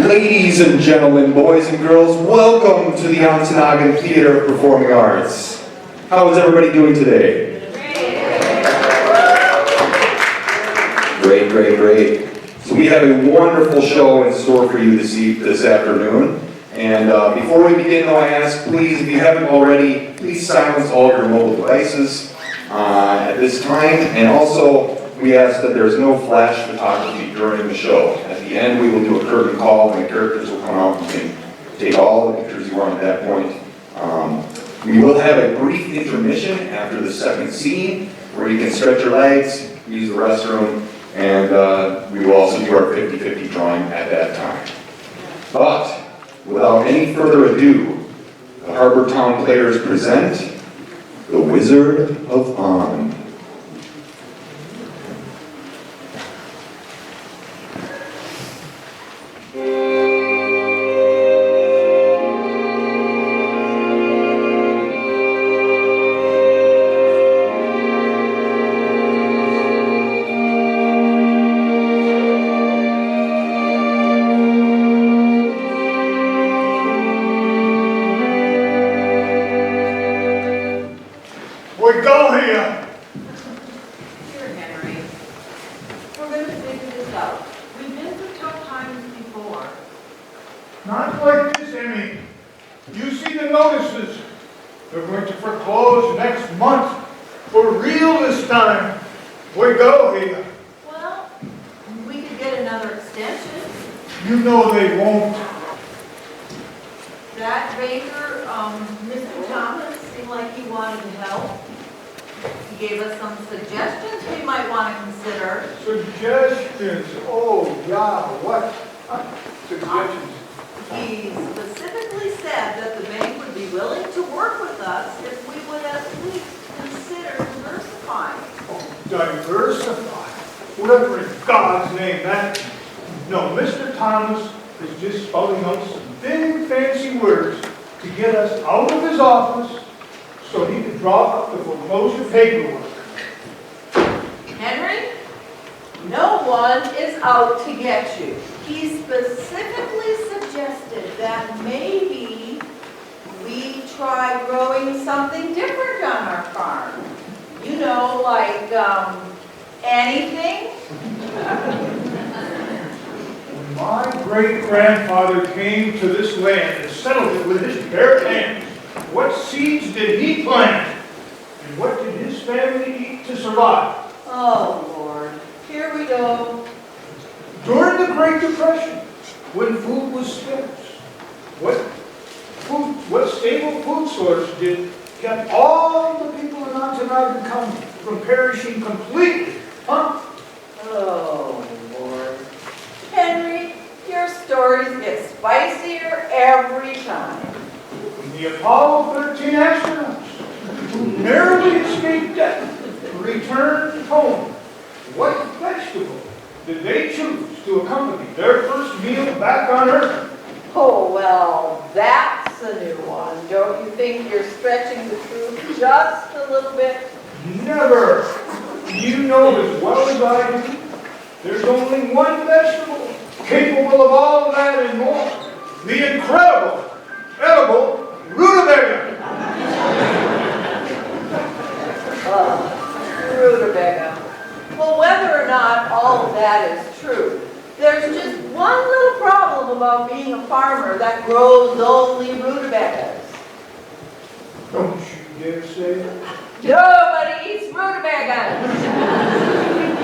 Ladies and gentlemen, boys and girls, welcome to the Ontonagon Theater of Performing Arts. How is everybody doing today? Great, great, great. So we have a wonderful show in store for you this afternoon. And before we begin, though, I ask, please, if you haven't already, please silence all your mobile devices at this time. And also, we ask that there's no flash photography during the show. At the end, we will do a curtain call, and the characters will come out. You can take all the pictures you want at that point. We will have a brief intermission after the second scene, where you can stretch your legs, use the restroom, and we will also do our 50-50 drawing at that time. But, without any further ado, the Harbor Town Players present The Wizard of Oz. We go here. Here, Henry. We're going to figure this out. We've been through tough times before. Not like this, Emmy. You see the notices. They're going to foreclose next month. For real this time. We go here. Well, we could get another extension. You know they won't. That banker, Mr. Thomas, seemed like he wanted to help. He gave us some suggestions we might want to consider. Suggestions. Oh, yeah. What? Suggestions. He specifically said that the bank would be willing to work with us if we would at least consider diversifying. Oh, diversify. Whatever in God's name that means. No, Mr. Thomas is just spouting out some big fancy words to get us out of his office so he could draw up the foreclosure paperwork. Henry, no one is out to get you. He specifically suggested that maybe we try growing something different on our farm. You know, like anything. When my great-grandfather came to this land and settled it with his bare hands, what seeds did he plant? And what did his family eat to survive? Oh, Lord. Here we go. During the Great Depression, when food was scarce, what stable food source kept all the people in Ontonagon County from perishing completely? Huh? Oh, Lord. Henry, your stories get spicier every time. The Apollo 13 astronauts, who narrowly escaped death, returned home. What vegetable did they choose to accompany their first meal back on Earth? Oh, well, that's a new one. Don't you think you're stretching the truth just a little bit? Never. You know as well as I do, there's only one vegetable capable of all that and more. The incredible, edible rutabaga. Rutabaga. Well, whether or not all of that is true, there's just one little problem about being a farmer that grows only rutabagas. Don't you dare say that. Nobody eats rutabagas.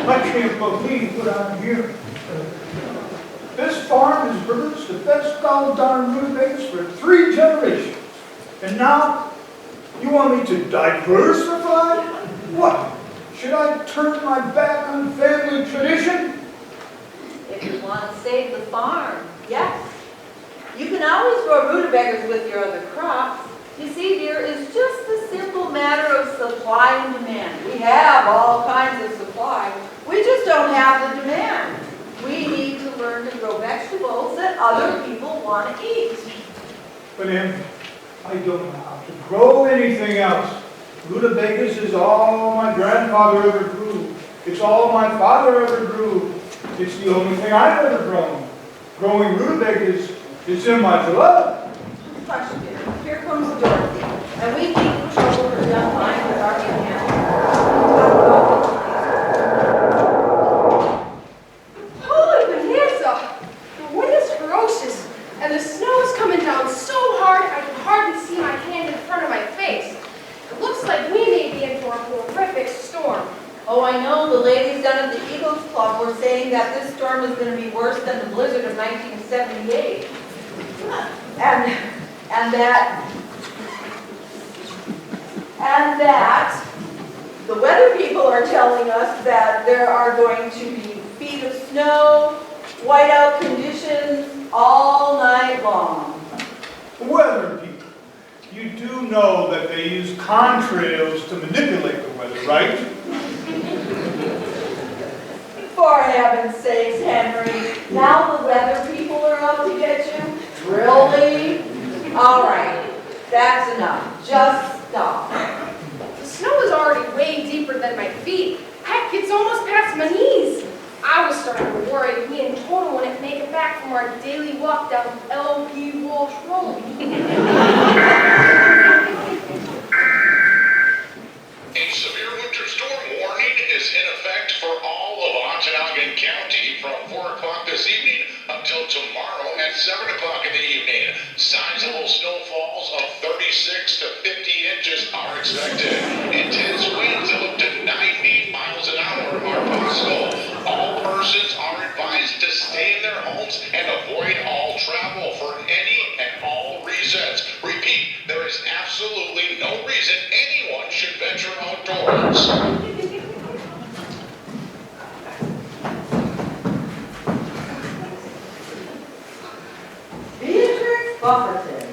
I can't believe what I'm hearing. This farm has produced the best darn rutabagas for 3 generations. And now, you want me to diversify? What? Should I turn my back on family tradition? If you want to save the farm, yes. You can always grow rutabagas with your other crops. You see, dear, it's just a simple matter of supply and demand. We have all kinds of supply. We just don't have the demand. We need to learn to grow vegetables that other people want to eat. But Em, I don't know how to grow anything else. Rutabagas is all my grandfather ever grew. It's all my father ever grew. It's the only thing I've ever grown. growing rutabagas is in my blood. Hush, dear. Here comes Dorothy, and we keep trouble her young mind with our companion. Holy bonanza! The wind is ferocious, and the snow is coming down so hard I can hardly see my hand in front of my face. It looks like we may be in for a horrific storm. Oh, I know, the ladies down at the Eagles Club were saying that this storm is going to be worse than the blizzard of 1978. And that the weather people are telling us that there are going to be feet of snow, whiteout conditions all night long. Weather people. You do know that they use contrails to manipulate the weather, right? For heaven's sakes, Henry, now the weather people are out to get you? Really? All right, that's enough. Just stop. The snow is already way deeper than my feet. Heck, it's almost past my knees. I was starting to worry me and Toto wouldn't make it back from our daily walk down L.P. Walsh Road. A severe winter storm warning is in effect for all of Ontonagon County from 4 o'clock this evening until tomorrow at 7 o'clock in the evening. Sizable snowfalls of 36 to 50 inches are expected. Intense winds of up to 90 miles an hour are possible. All persons are advised to stay in their homes and avoid all travel for any and all reasons. Repeat, there is absolutely no reason anyone should venture outdoors. Beatrix Bufferton,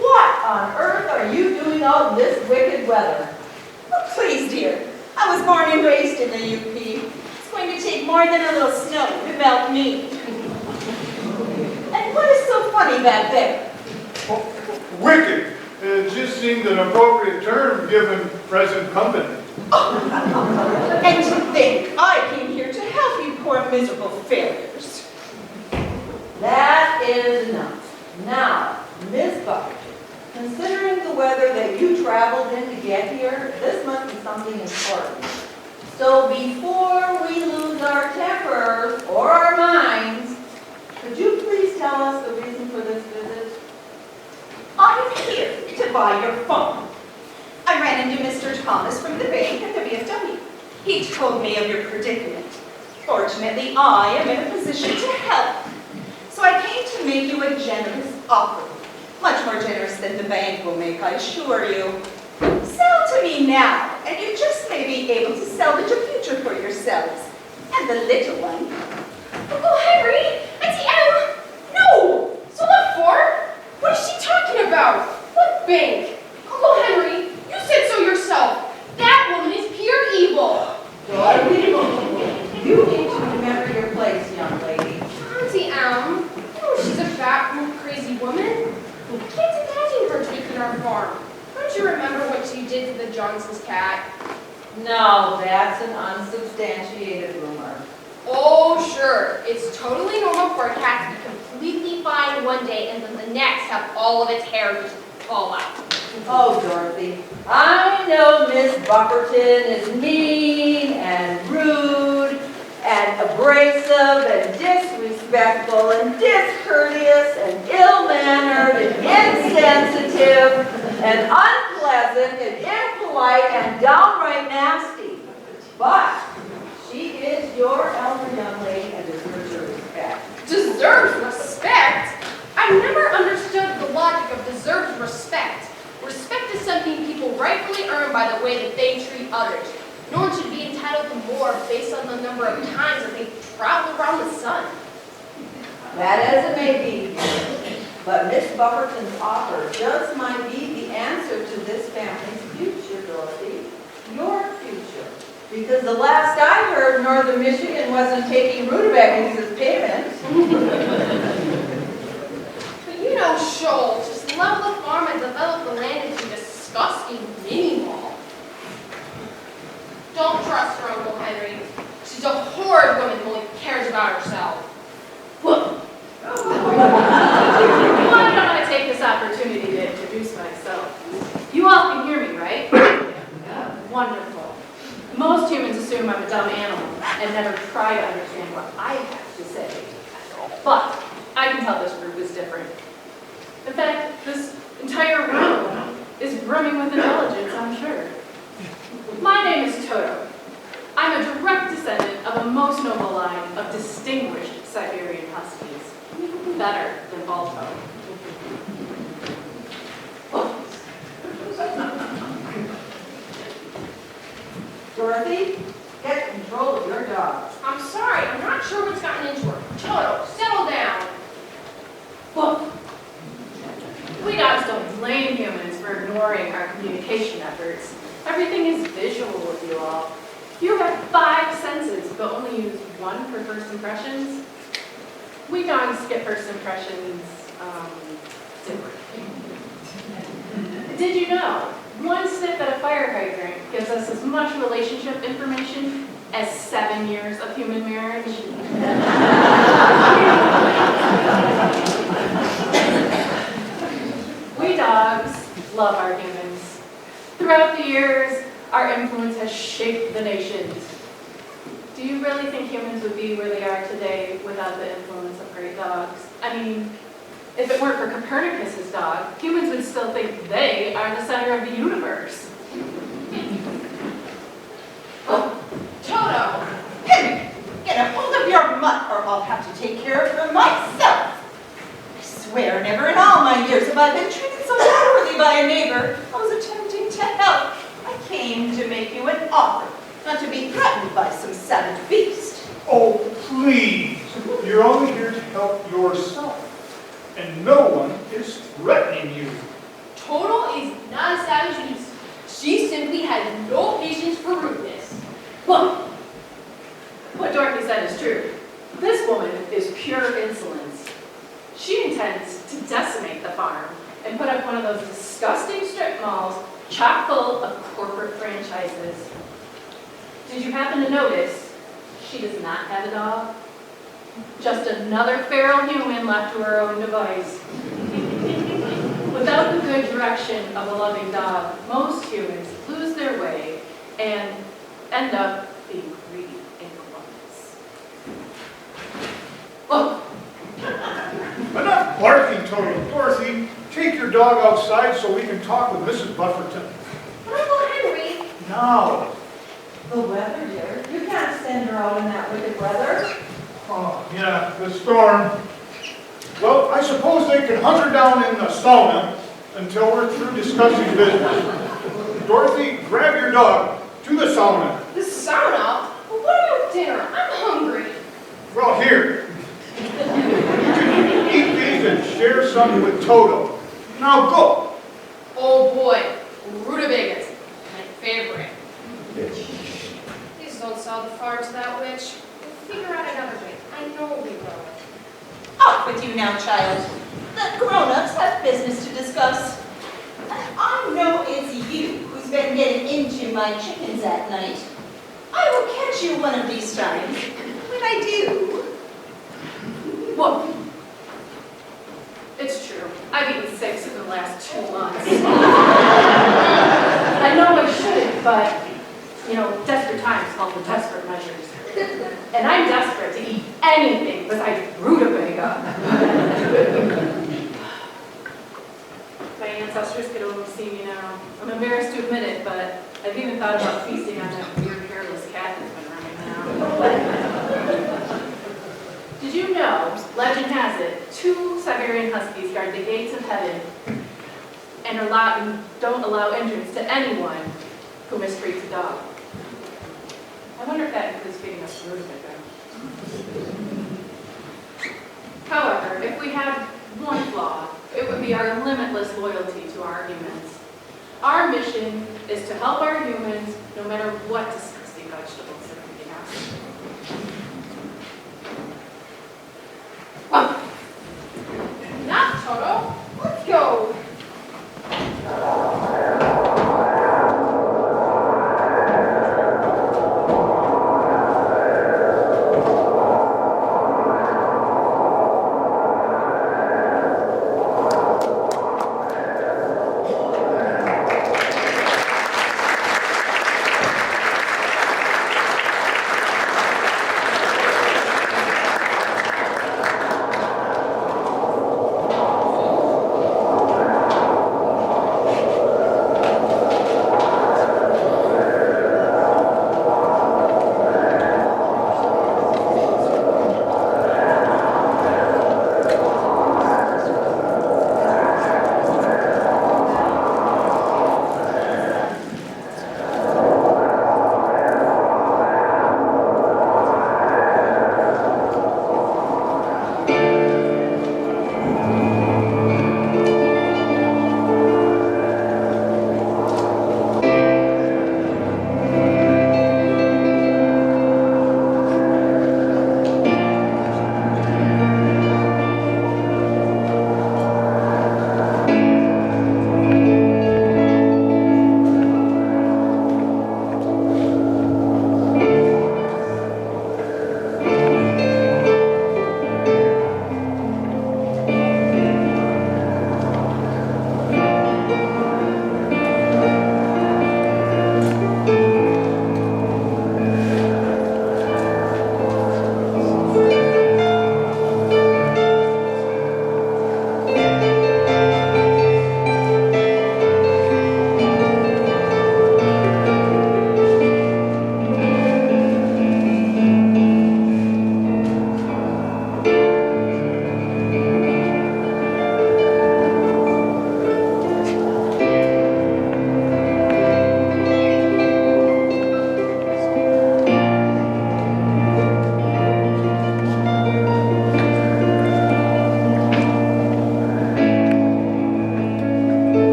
what on earth are you doing out in this wicked weather? Oh, please, dear. I was born and raised in the UP. It's going to take more than a little snow to melt me. And what is so funny back there? Wicked. It just seemed an appropriate term given present company. And to think I came here to help you poor miserable failures. That is enough. Now, Miss Bufferton, considering the weather that you traveled in to get here, this must be something important. So before we lose our tempers or our minds, could you please tell us the reason for this visit? I'm here to buy your phone. I ran into Mr. Thomas from the bank at the VFW. He told me of your predicament. Fortunately, I am in a position to help. So I came to make you a generous offer. Much more generous than the bank will make, I assure you. Sell to me now, and you just may be able to salvage a future for yourselves. And the little one. Uncle Henry! Auntie Em! No! So what for? What is she talking about? What bank? Uncle Henry, you said so yourself. That woman is pure evil. Dorothy, you need to remember your place, young lady. Auntie Em, oh, she's a fat, crazy woman. I can't imagine her taking our farm. Don't you remember what she did to the Johnson's cat? No, that's an unsubstantiated rumor. Oh, sure. It's totally normal for a cat to be completely fine one day and then the next have all of its hair just fall out. Oh, Dorothy, I know Miss Bufferton is mean and rude and abrasive and disrespectful and discourteous and ill-mannered and insensitive and unpleasant and impolite and downright nasty. But she is your elder young lady and deserves your respect. Deserves respect? I've never understood the logic of deserves respect. Respect is something people rightfully earn by the way that they treat others. No one should be entitled to more based on the number of times that they travel around the sun. That as it may be, but Miss Bufferton's offer just might be the answer to this family's future, Dorothy. Your future. Because the last I heard, Northern Michigan wasn't taking rutabagas as payment. But you know, Shoal, just level the farm and develop the land into a disgusting mini-mall. Don't trust her, Uncle Henry. She's a horrid woman who only cares about herself. Well, Well, I don't want to take this opportunity to introduce myself. You all can hear me, right? Wonderful. Most humans assume I'm a dumb animal and never try to understand what I have to say. But I can tell this group is different. In fact, this entire room is brimming with intelligence, I'm sure. My name is Toto. I'm a direct descendant of a most noble line of distinguished Siberian Huskies. Better than Balto. Dorothy, get control of your dog. I'm sorry, I'm not sure what's gotten into her. Toto, settle down. Look, we dogs don't blame humans for ignoring our communication efforts. Everything is visual with you all. You have 5 senses, but only use 1 for first impressions. We dogs get first impressions, different. Did you know? 1 sniff at a fire hydrant gives us as much relationship information as 7 years of human marriage. We dogs love our humans. Throughout the years, our influence has shaped the nations. Do you really think humans would be where they are today without the influence of great dogs? I mean, if it weren't for Copernicus's dog, humans would still think they are the center of the universe. Toto, Henry, get a hold of your mutt or I'll have to take care of her myself. I swear never in all my years have I been treated so poorly by a neighbor. I was attempting to help. I came to make you an offer, not to be threatened by some savage beast. Oh, please. You're only here to help yourself. And no one is threatening you. Toto is not a savage beast. She simply has no patience for rudeness. Look, what Dorothy said is true. This woman is pure insolence. She intends to decimate the farm and put up one of those disgusting strip malls chock full of corporate franchises. Did you happen to notice she does not have a dog? Just another feral human left to her own device. Without the good direction of a loving dog, most humans lose their way and end up being greedy and gluttonous. Look, I'm not barking, Toto. Dorothy, take your dog outside so we can talk with Mrs. Bufferton. what about Henry? Now. The weather, dear. You can't send her out in that wicked weather. Oh, yeah, the storm. Well, I suppose they can hunt her down in the sauna until we're through discussing business. Dorothy, grab your dog to the sauna. The sauna? Well, what about dinner? I'm hungry. Well, here. You can eat these and share some with Toto. Now go. Oh boy, rutabagas, my favorite. Please don't sell the farm to that witch. We'll figure out another way. I know we will. Off with you now, child. The grown-ups have business to discuss. I know it's you who's been getting into my chickens at night. I will catch you one of these times. When I do, Look, it's true. I've eaten 6 in the last 2 months. I know I shouldn't, but, you know, desperate times call for desperate measures. And I'm desperate to eat anything besides rutabaga. My ancestors could only see me now. I'm embarrassed to admit it, but I've even thought about feasting on that weird hairless cat that's been running around. Did you know, legend has it, 2 Siberian Huskies guard the gates of heaven and don't allow entrance to anyone who mistreats a dog? I wonder if that includes feeding us rutabaga. However, if we had one flaw, it would be our limitless loyalty to our humans. Our mission is to help our humans no matter what disgusting vegetables they're eating us. Enough, Toto. Let's go.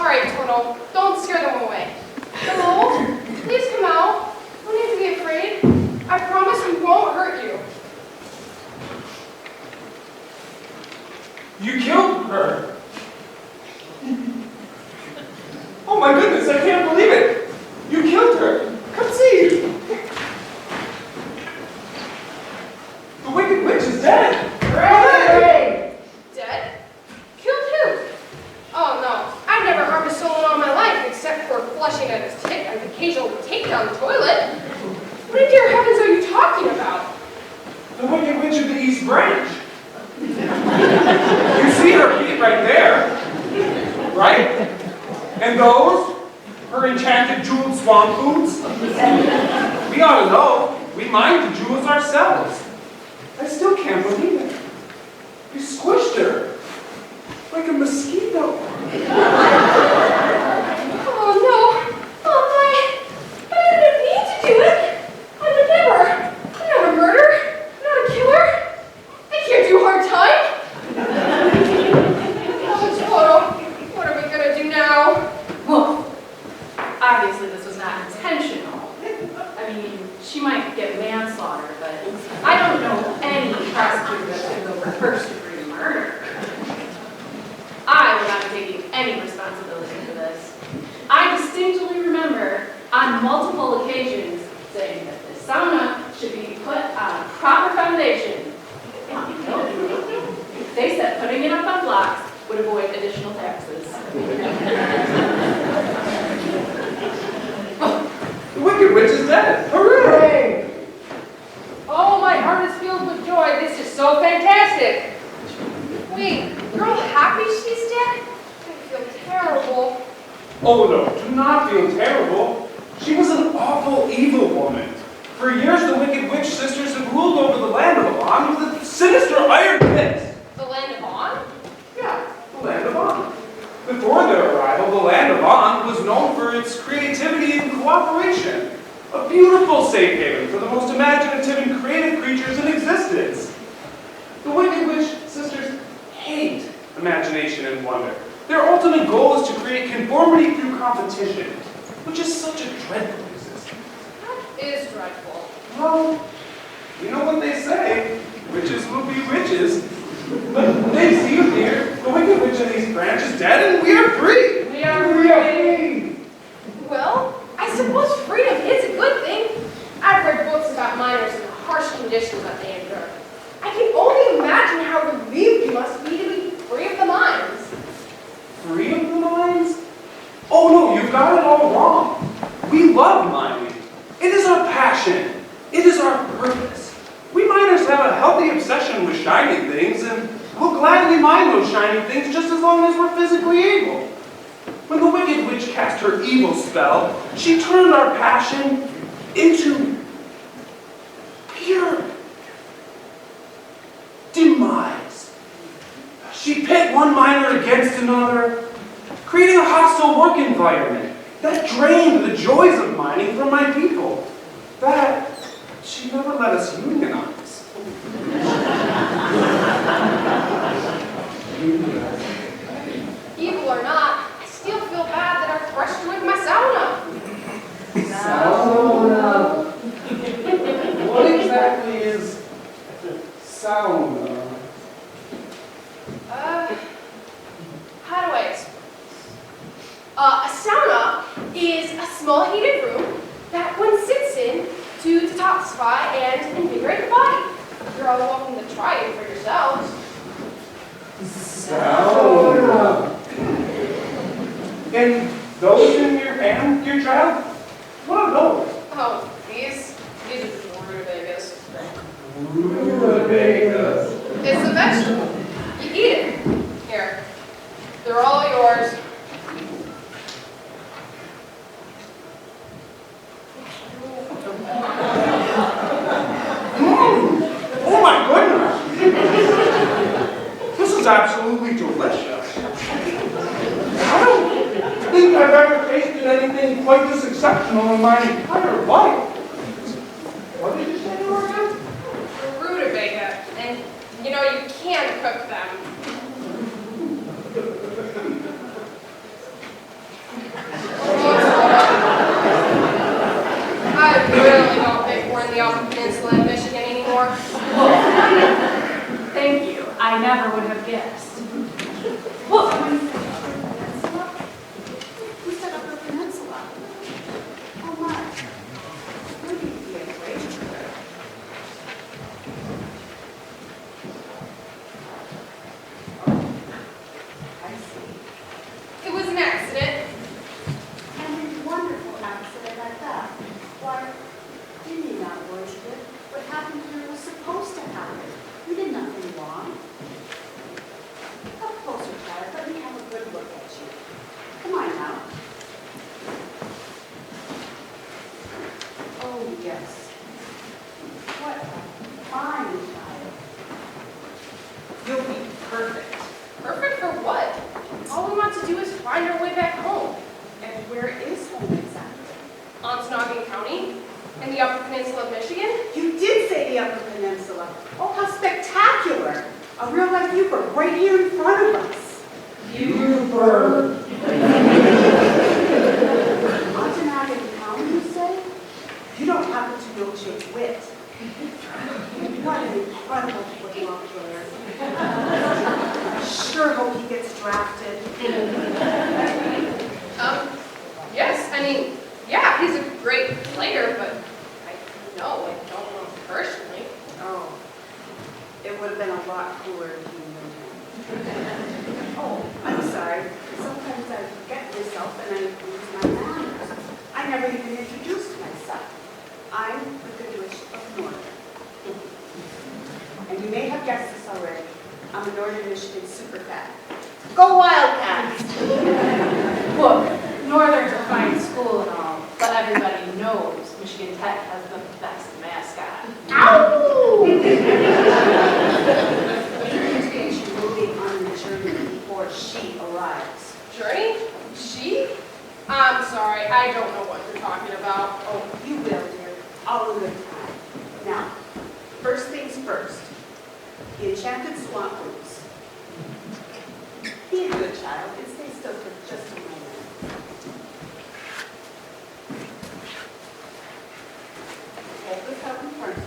right, Toto. Don't scare them away. Hello? Please come out. No need to be afraid. I promise we won't hurt you. You killed her. Oh my goodness, I can't believe it. You killed her. Come see. The Wicked Witch is dead. Hooray! Dead? Killed who? Oh no, I've never harmed a soul in all my life except for flushing an occasional takedown the toilet. What in dear heavens are you talking about? The Wicked Witch of the East Branch. You see her feet right there, right? And those, her enchanted jeweled swan boots. We ought to know, we mine the jewels ourselves. I still can't believe it. You squished her like a mosquito. Oh no! Oh my! But I didn't mean to do it! I would never! I'm not a murderer! I'm not a killer! I can't do hard time! Oh, Toto, what are we gonna do now? Well, obviously this was not intentional. I mean, she might get manslaughter, but I don't know any prosecutor that's going to go for first-degree murder. I will not be taking any responsibility for this. I distinctly remember on multiple occasions saying that the sauna should be put on a proper foundation. And you know, they said putting it up on blocks would avoid additional taxes. The Wicked Witch is dead. Hooray! Oh, my heart is filled with joy. This is so fantastic. Wait, you're all happy she's dead? I feel terrible. Oh no, do not feel terrible. She was an awful, evil woman. For years, the Wicked Witch sisters have ruled over the land of Alon with a sinister iron fist. The land of On? Yeah, the land of On. Before their arrival, the land of On was known for its creativity and cooperation. A beautiful safe haven for the most imaginative and creative creatures in existence. The Wicked Witch sisters hate imagination and wonder. Their ultimate goal is to create conformity through competition, which is such a dreadful existence. That is dreadful. Well, you know what they say, witches will be witches. But they see you here, the Wicked Witch of these branches dead, and we are free. We are free. Well, I suppose freedom is a good thing. I've read books about miners and the harsh conditions that they endure. I can only imagine how relieved you must be to be free of the mines. Free of the mines? Oh no, you've got it all wrong. We love mining. It is our passion. It is our purpose. We miners have a healthy obsession with shiny things, and we'll gladly mine those shiny things just as long as we're physically able. When the Wicked Witch cast her evil spell, she turned our passion into pure demise. She pit one miner against another, creating a hostile work environment that drained the joys of mining from my people. That she never let us unionize. Evil or not, I still feel bad that I've brushed you with my sauna. Sauna. What exactly is sauna? How do I explain? A sauna is a small heated room that one sits in to detoxify and invigorate the body. You're all welcome to try it for yourselves. Sauna. And those in your hand, dear child? What are those? Oh, these are just rutabagas. Rutabagas. It's a vegetable. You eat it. Here. They're all yours. Oh my goodness! This is absolutely delicious. I don't think I've ever tasted anything quite this exceptional in my entire life. What did you say they were again? Rutabaga. And you know, you can cook them. now. Oh, yes. What a fine child. You'll be perfect. Perfect for what? All we want to do is find our way back home. And where is home exactly? Ontonagon County in the Upper Peninsula of Michigan. You did say the Upper Peninsula. Oh, how spectacular. A real life Uber right here in front of us. Uber. Ontonagon County, you say? You don't happen to know Jake Witt. What an incredible football player. Sure hope he gets drafted. Yes, I mean, yeah, he's a great player, but I don't know him personally. Oh, it would have been a lot cooler if you knew him. Oh, I'm sorry. Sometimes I forget myself and I lose my manners. I never even introduced myself. I'm the Good Witch of Northern. And you may have guessed this already. I'm a Northern Michigan super fan. Go Wildcats! Look, Northern's a fine school and all, but everybody knows Michigan Tech has the best mascot. Ow! She will be on the journey before she arrives. Journey? She? I'm sorry, I don't know what you're talking about. Oh, you will, dear. All in good time. Now, first things first. The enchanted swamp roots. Be a good child and stay still for just a moment. Hold this out in front of you.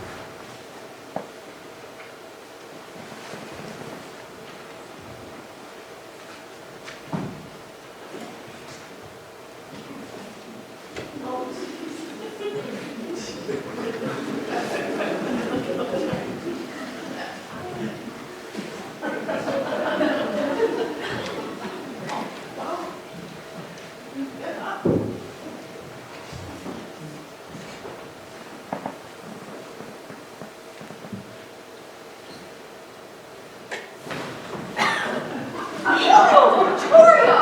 Oh, Victoria!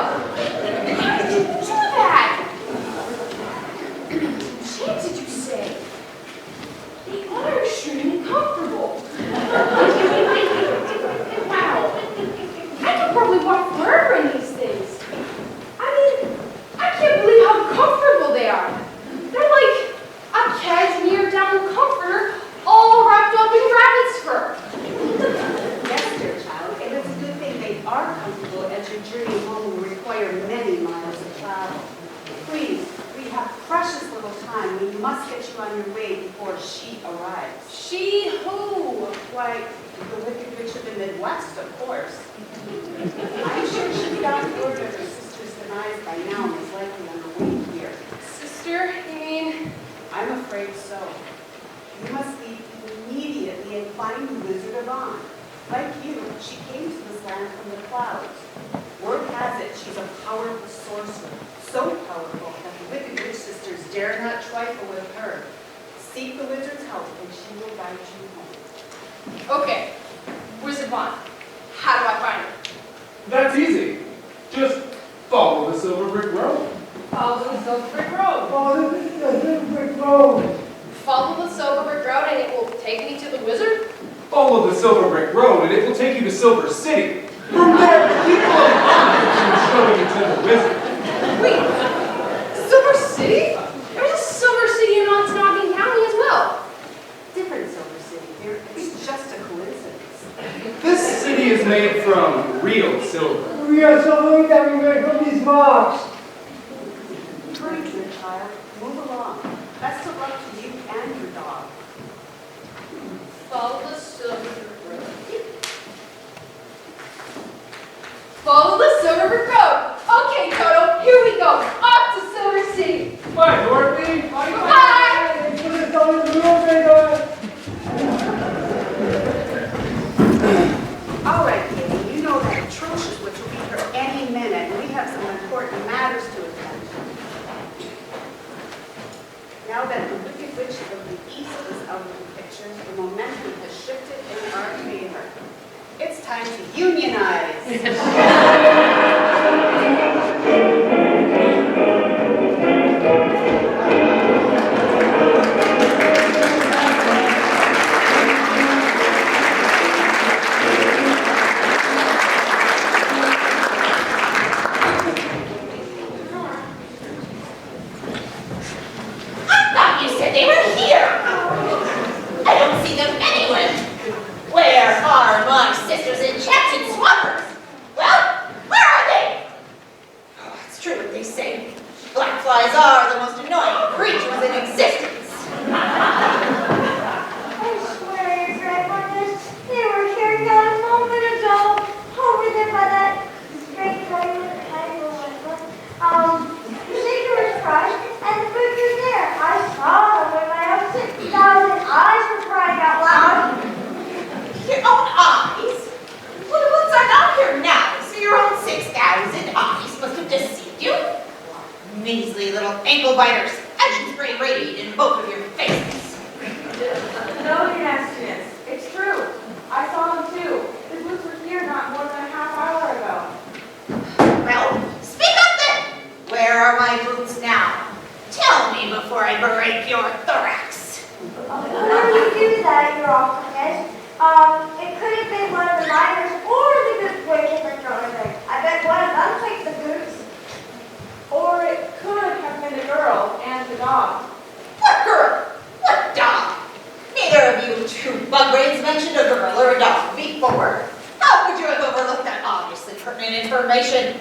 How did you do that? Shit, did you say? They are extremely comfortable. Wow. I could probably walk forever in these things. I mean, I can't believe how comfortable they are. They're like a cashmere down comforter all wrapped up in rabbit's fur. Yes, dear child, and it's a good thing they are comfortable as your journey home will require many miles of travel. Please, we have precious little time. We must get you on your way before she arrives. She who? Why, the Wicked Witch of the Midwest, of course. I'm sure she's got word of her sister's demise by now and is likely on her way here. Sister, you mean? I'm afraid so. You must leave immediately and find the Wizard of Oz. Like you, she came to this land from the clouds. Word has it she's a powerful sorcerer, so powerful that the Wicked Witch sisters dare not trifle with her. Seek the wizard's help and she will guide you home. Okay, Wizard Bond, how do I find her? That's easy. Just follow the Silver Brick Road. Follow the Silver Brick Road. Oh, this is a little brick road. Follow the Silver Brick Road and it will take me to the wizard? Follow the Silver Brick Road and it will take you to Silver City. From there, people of honor will show you to the wizard. Wait, Silver City? There's a Silver City in Ontonagon County as well. Different Silver City here. It's just a coincidence. This city is made from real silver. We are so long that we went from these rocks. Hurry, dear child. Move along. Best of luck to you and your dog. Follow the Silver Brick Road. Follow the Silver Brick Road. Okay, Toto, here we go. Off to Silver City. Bye, Dorothy. Bye. Bye. It's all a little bit, All right, Katie, you know that atrocious witch will be here any minute, and we have some important matters to attend to. Now that the Wicked Witch of the East is out of the picture, the momentum has shifted in our favor. It's time to unionize. Black flies are the most annoying creatures in existence. I swear, Your Grandmother, they were here not a moment ago, over there by that great diamond you said you were surprised, and the food was there. I saw them with my own 6,000 eyes for crying out loud. Your own eyes? Well, the ones are not here now, so your own 6,000 eyes must have deceived you. Measly little ankle biters, as you spray raid in both of your faces. No, Your Nastiness. It's true. I saw them too. The boots were here not more than a half hour ago. Well, speak up then. Where are my boots now? Tell me before I break your thorax. Whenever you do that, Your Awfulness, it could have been one of the miners or the good boy in the drone. I bet one of them took the boots. Or it could have been the girl and the dog. What girl? What dog? Neither of you two bug-brains mentioned a girl or a dog before. How could you have overlooked that obviously pertinent information?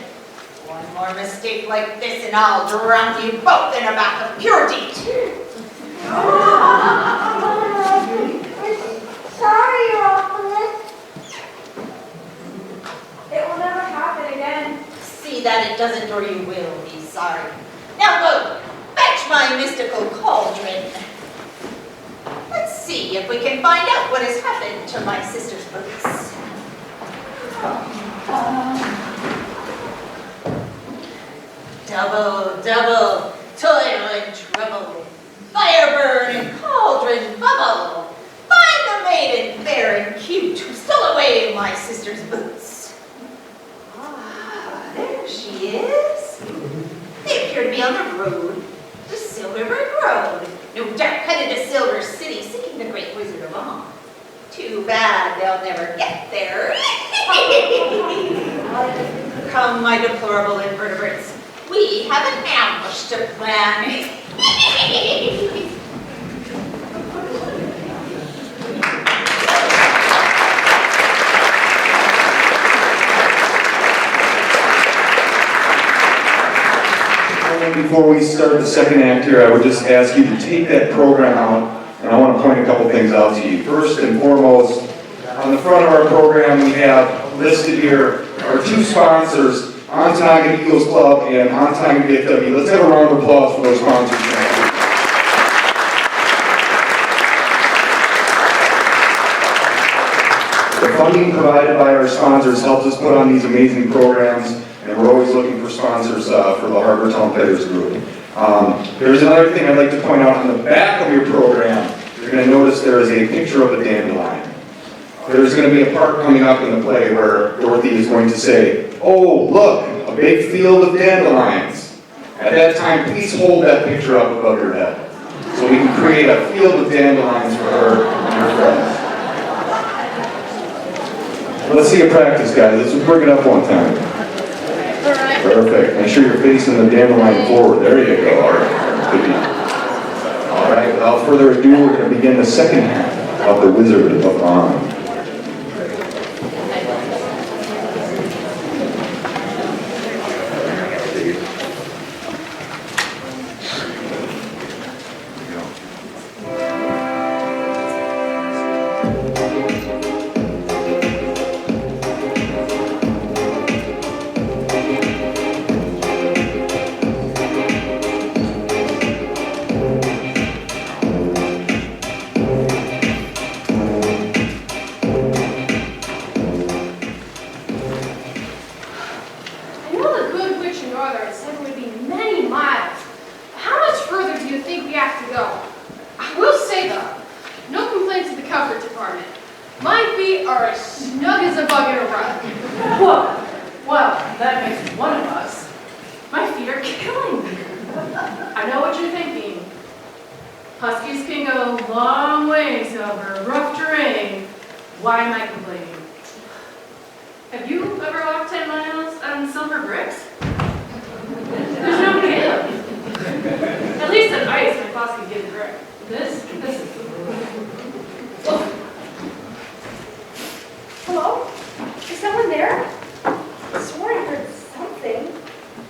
One more mistake like this and I'll drown you both in a bath of pure DEET. Sorry, Your Awfulness. It will never happen again. See that it doesn't or you will be sorry. Now go, fetch my mystical cauldron. Let's see if we can find out what has happened to my sister's boots. Double, toil and trouble. Fire burn and cauldron bubble. Find the maiden fair and cute who stole away my sister's boots. Ah, there she is. They appear to be on the road to Silverberg Road. No doubt headed to Silver City, seeking the great Wizard of Oz. Too bad they'll never get there. Come, my deplorable invertebrates. We have an ambush to plan. Before we start the second act here, I would just ask you to take that program out, and I want to point a couple things out to you. First and foremost, on the front of our program, we have listed here our two sponsors, Ontonagon Eagles Club and Ontonagon VFW. Let's have a round of applause for those sponsors. The funding provided by our sponsors helps us put on these amazing programs, and we're always looking for sponsors for the Harbortown Players Group. There's another thing I'd like to point out on the back of your program. You're going to notice there is a picture of a dandelion. There's going to be a part coming up in the play where Dorothy is going to say, "Oh, look, a big field of dandelions." At that time, please hold that picture up above your head so we can create a field of dandelions for her and her friends. Let's see you practice, guys. Let's bring it up one time. Perfect. Make sure you're facing the dandelion forward. There you go. All right. Good deal. All right. Without further ado, we're going to begin the second half of The Wizard of Oz.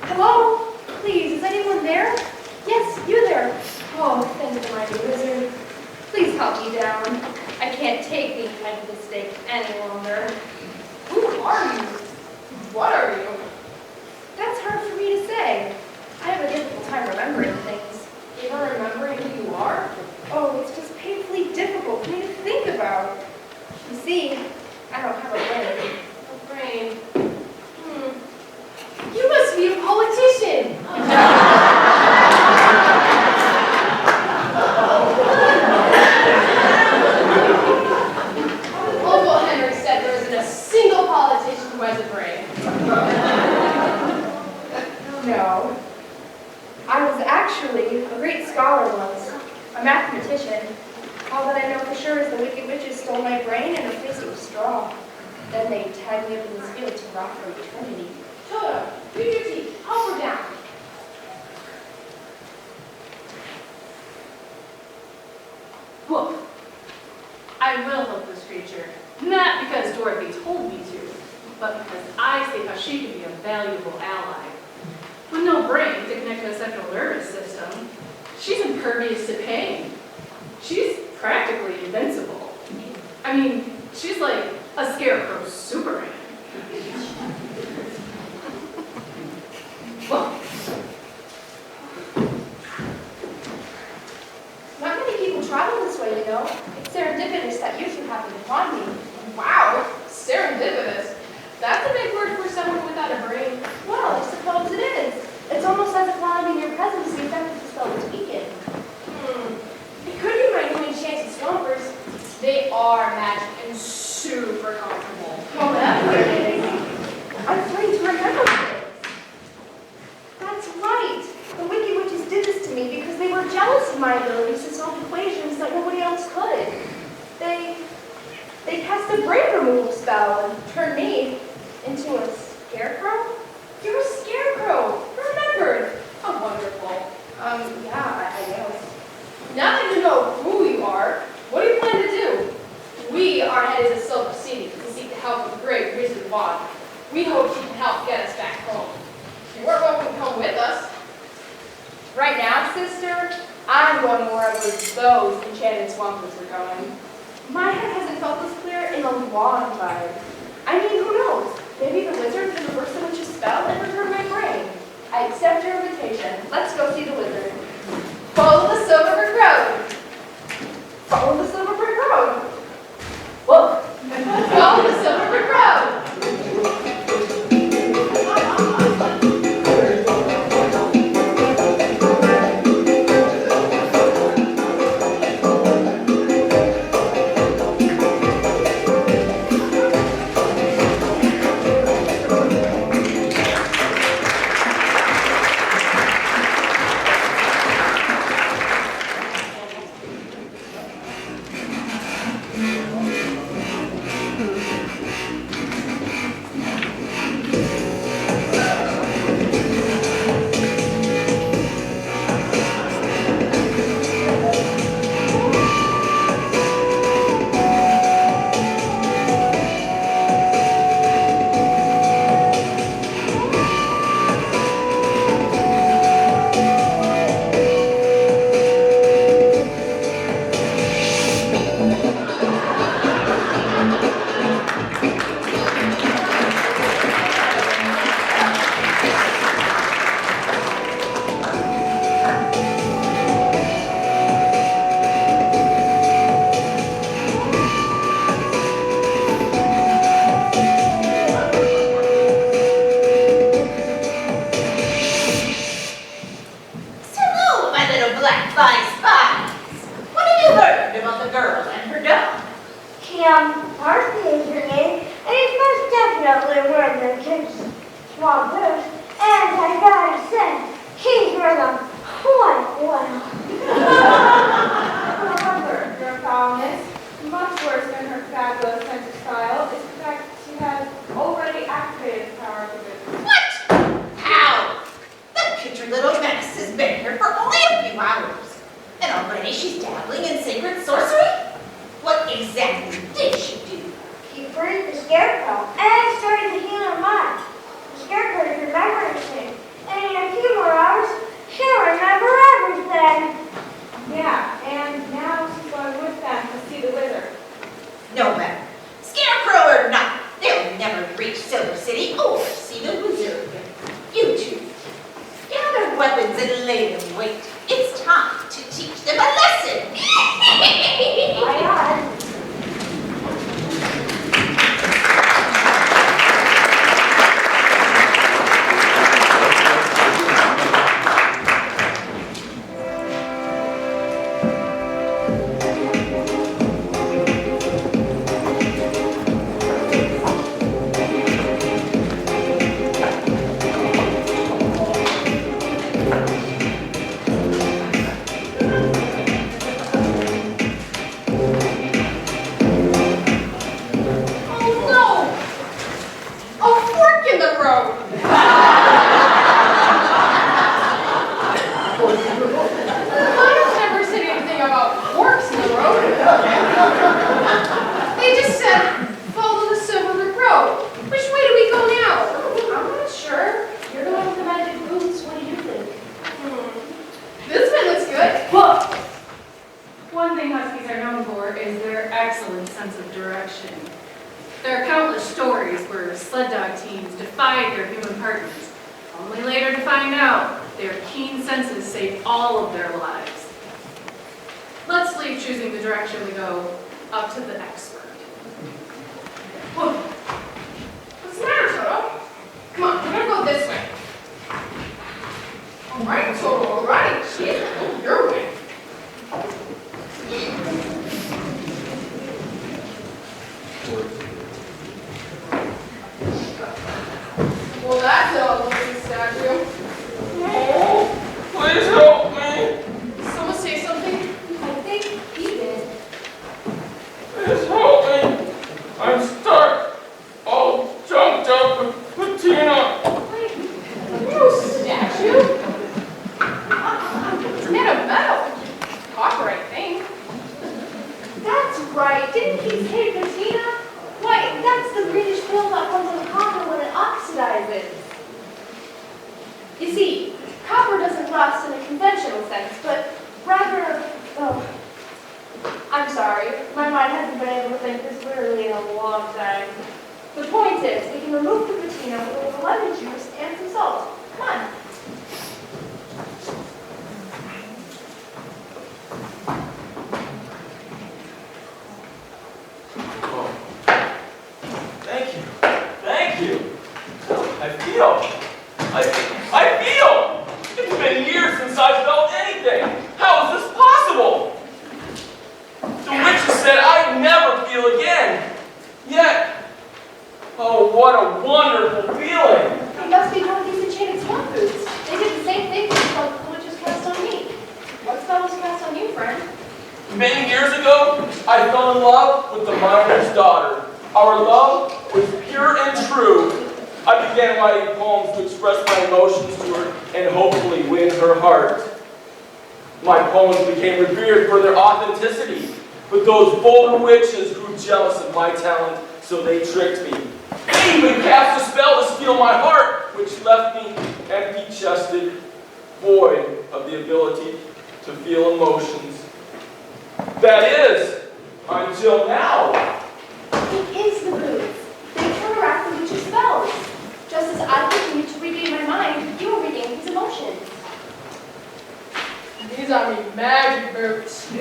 Hello? Please, is anyone there? Yes, you there. Oh, thank the mighty wizard. Please help me down. I can't take being head of the stake any longer. Who are you? What are you? That's hard for me to say. I have a difficult time remembering things. Even remembering who you are? Oh, it's just painfully difficult for me to think about. You see, I don't have a brain. A brain. You must be a politician. Uncle Henry said there isn't a single politician who has a brain. No. I was actually a great scholar once, a mathematician. All that I know for sure is the wicked witches stole my brain and replaced it with straw. Then they tied me up in this field to rot for eternity. Shut up. Read your teeth. Up or down? Look, I will help this creature. Not because Dorothy told me to, but because I see how she can be a valuable ally. With no brain to connect to a central nervous system, she's impervious to pain. She's practically invincible. I mean, she's like a scarecrow Superman. Well, Not many people travel this way, you know. It's serendipitous that you two happened upon me. wow, serendipitous. That's a big word for someone without a brain. Well, I suppose it is. It's almost as if allowing me your presence the effect of the spell was weakened. It could be my new enchanted swampers. They are magic and super comfortable. Whatever it is. I'm afraid to remember things. That's right. The wicked witches did this to me because they were jealous of my abilities to solve equations that nobody else could. They cast a brain removal spell and turned me into a scarecrow. You're a scarecrow. Remembered. How wonderful. Yeah, I guess. Now that you know who you are, what do you plan to do? We are headed to Silver City to seek the help of the great Wizard of Oz. We hope she can help get us back home. You are welcome to come with us. Right now, sister, I'm going wherever those enchanted swampers are going. My head hasn't felt this clear in a long time. I mean, who knows? Maybe the wizard can reverse the witch's spell and return my brain. I accept your invitation. Let's go see the wizard. Follow the Silver Brick Road. Follow the Silver Brick Road. Whoa. Follow the Silver Brick Road. Darcy is her name, and he's most definitely wearing the kid's small boots, and I gotta say, he's wearing them quite well. However, your foulness, much worse than her fabulous sense of style, is the fact that she has already activated the power of the business. What? How? That putrid little menace has been here for only a few hours. And already she's dabbling in sacred sorcery? What exactly did she do? She freed the scarecrow and started to heal her mind. The scarecrow is remembering things, and in a few more hours, she'll made them wait. It's time to teach them a lesson. Aye, aye. There are countless stories where sled dog teams defied their human partners, only later to find out their keen senses saved all of their lives. Let's leave choosing the direction we go up to the expert. What's the matter, Toto? Come on, we're gonna go this way. All right, Toto, all right. Jeez, go your way. Well, that's an old-looking statue. Oh, please help me. Someone say something? I think he did. Please help me. I'm stuck. All jumped up with patina. Wait, no statue? It's made of metal. Copper, I think. That's right. Didn't he say patina? Why, that's the greenish film that comes in copper when it oxidizes. You see, copper doesn't rust in a conventional sense, but rather, I'm sorry, my mind hasn't been able to think this clearly in a long time. The point is, we can remove the patina with a little lemon juice and some salt. Come on. Thank you. Thank you. I feel. It's been years since I felt anything. How is this possible? The witches said I'd never feel again. Yet, oh, what a wonderful feeling. It must be one of these enchanted swamp boots. They did the same thing that the witches cast on me. What spell was cast on you, friend? Many years ago, I fell in love with the miner's daughter. Our love was pure and true. I began writing poems to express my emotions to her and hopefully win her heart. My poems became revered for their authenticity, but those bolder witches grew jealous of my talent, so they tricked me. They even cast a spell to steal my heart, which left me empty-chested, void of the ability to feel emotions. That is, until now. It is the boots. They counteract the witch's spells. Just as I continue to regain my mind, you will regain his emotions. These are me magic boots. So,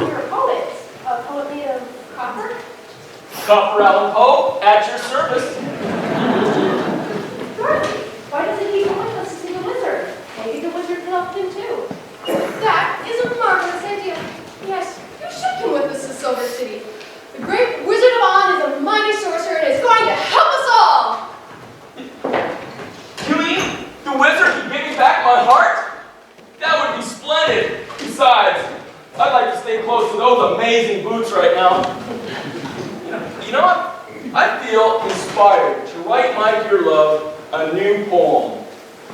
you're a poet. A poet made of copper? Copper Allen Poe, at your service. Dorothy, why doesn't he come with us to see the wizard? Maybe the wizard can help him too. That is a marvelous idea. Yes, you should come with us to Silver City. The great Wizard of Oz is a mighty sorcerer and is going to help us all. You mean the wizard can give me back my heart? That would be splendid. Besides, I'd like to stay close to those amazing boots right now. You know what? I feel inspired to write my dear love a new poem.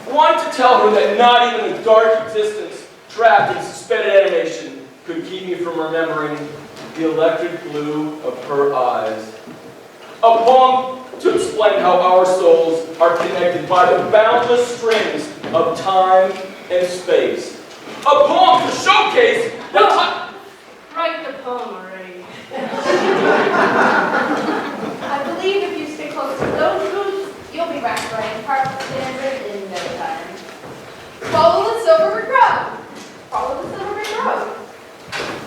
One to tell her that not even a dark existence trapped in suspended animation could keep me from remembering the electric blue of her eyes. A poem to explain how our souls are connected by the boundless strings of time and space. A poem to showcase that Write the poem already. I believe if you stay close to those boots, you'll be back writing part standard in no time.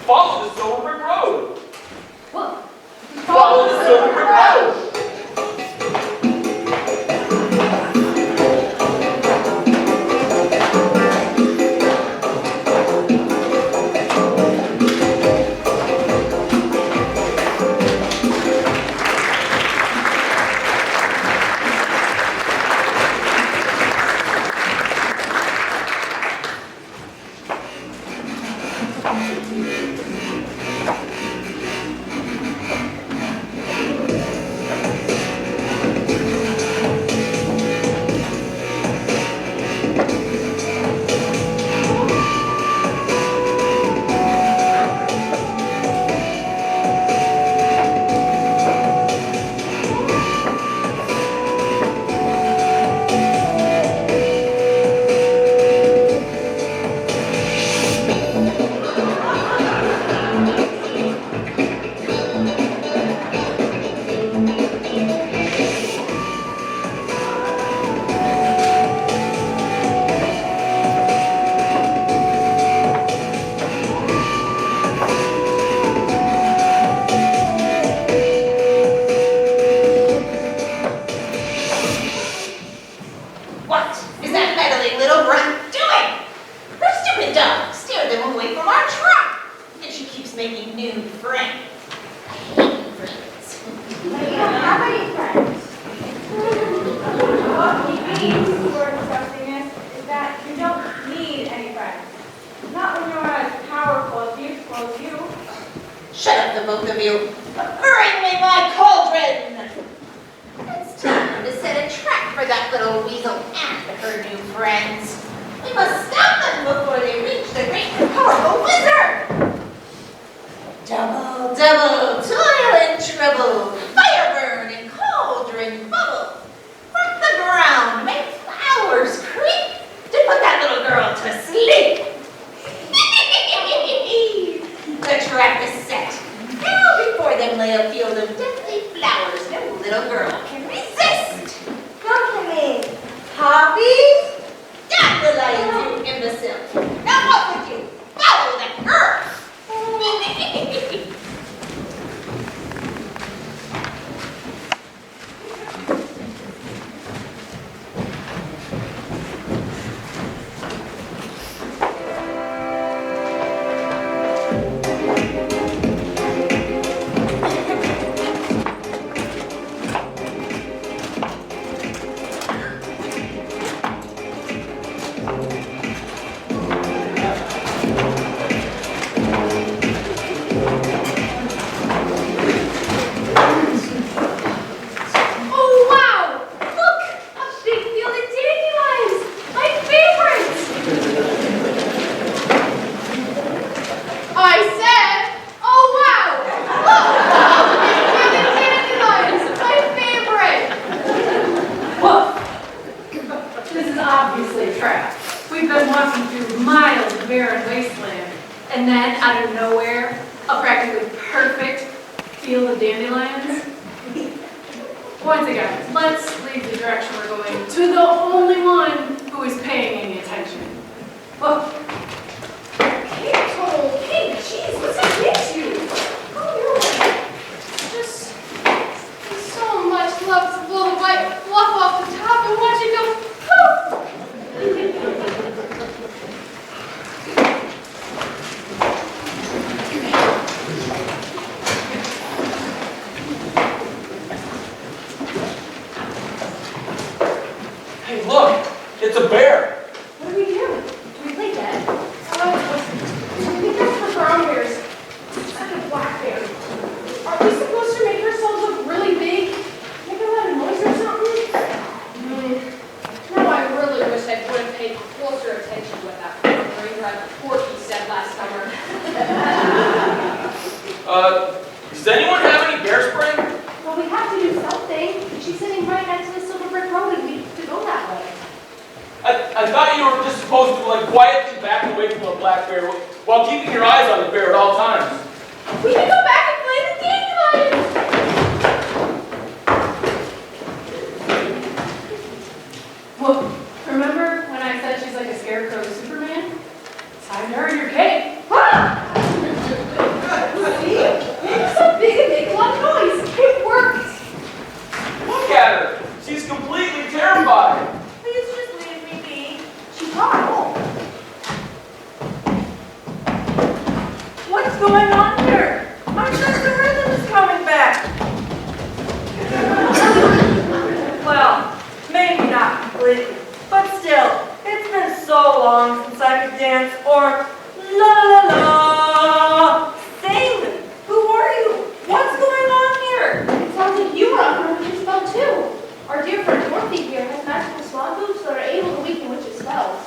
follow the Silver Brick Road. What? Follow the Silver Brick Road. What is that meddling little runt doing? Her stupid dog steered them away from our truck. And she keeps making new friends. I hate new friends. But you don't have any friends. What he means, Lord Disgustingness, is that you don't need any friends. Not when you're as powerful as you. Shut up, the both of you. Bring me my cauldron! It's time to set a trap for that little weasel and her new friends. We must stop them before they reach the great and powerful wizard! Double, double, toil and trouble, fire burn and cauldron bubble. From the ground make flowers creep to put that little girl to sleep. The trap is set. Now before them lay a field of deadly flowers no little girl can resist. Look at me. Poppies? Dandelions, you imbecile. Now up with you. Follow that girl. And then, out of nowhere, a practically perfect field of dandelions. Once again, let's leave the direction we're going to the only one who is paying any attention. Whoa. Hey, jeez, what's up with you? Just so much love to blow the white fluff off the top and watch it go poof. Hey, look, it's a bear. What do we do? Do we play dead? I think that's for brown bears. Instead of black bear. Are we supposed to make ourselves look really big? Make a lot of noise or something? Now I really wish I would have paid closer attention to what that brain red Porky said last summer. Does anyone have any bear spray? Well, we have to do something. She's sitting right next to the Silver Brick Road and we have to go that way. I thought you were just supposed to like quietly back away from a black bear while keeping your eyes on the bear at all times. We can go back and play the dandelions! Well, remember when I said she's like a scarecrow to Superman? It's time to earn your cape. going on here? I'm sure the rhythm is coming back. Well, maybe not completely, but still, it's been so long since I could dance or la la la. Sing! Who are you? What's going on here? It sounds like you were on a witch's spell too. Our dear friend Dorothy here has magical swan boobs that are able to weaken witches' spells.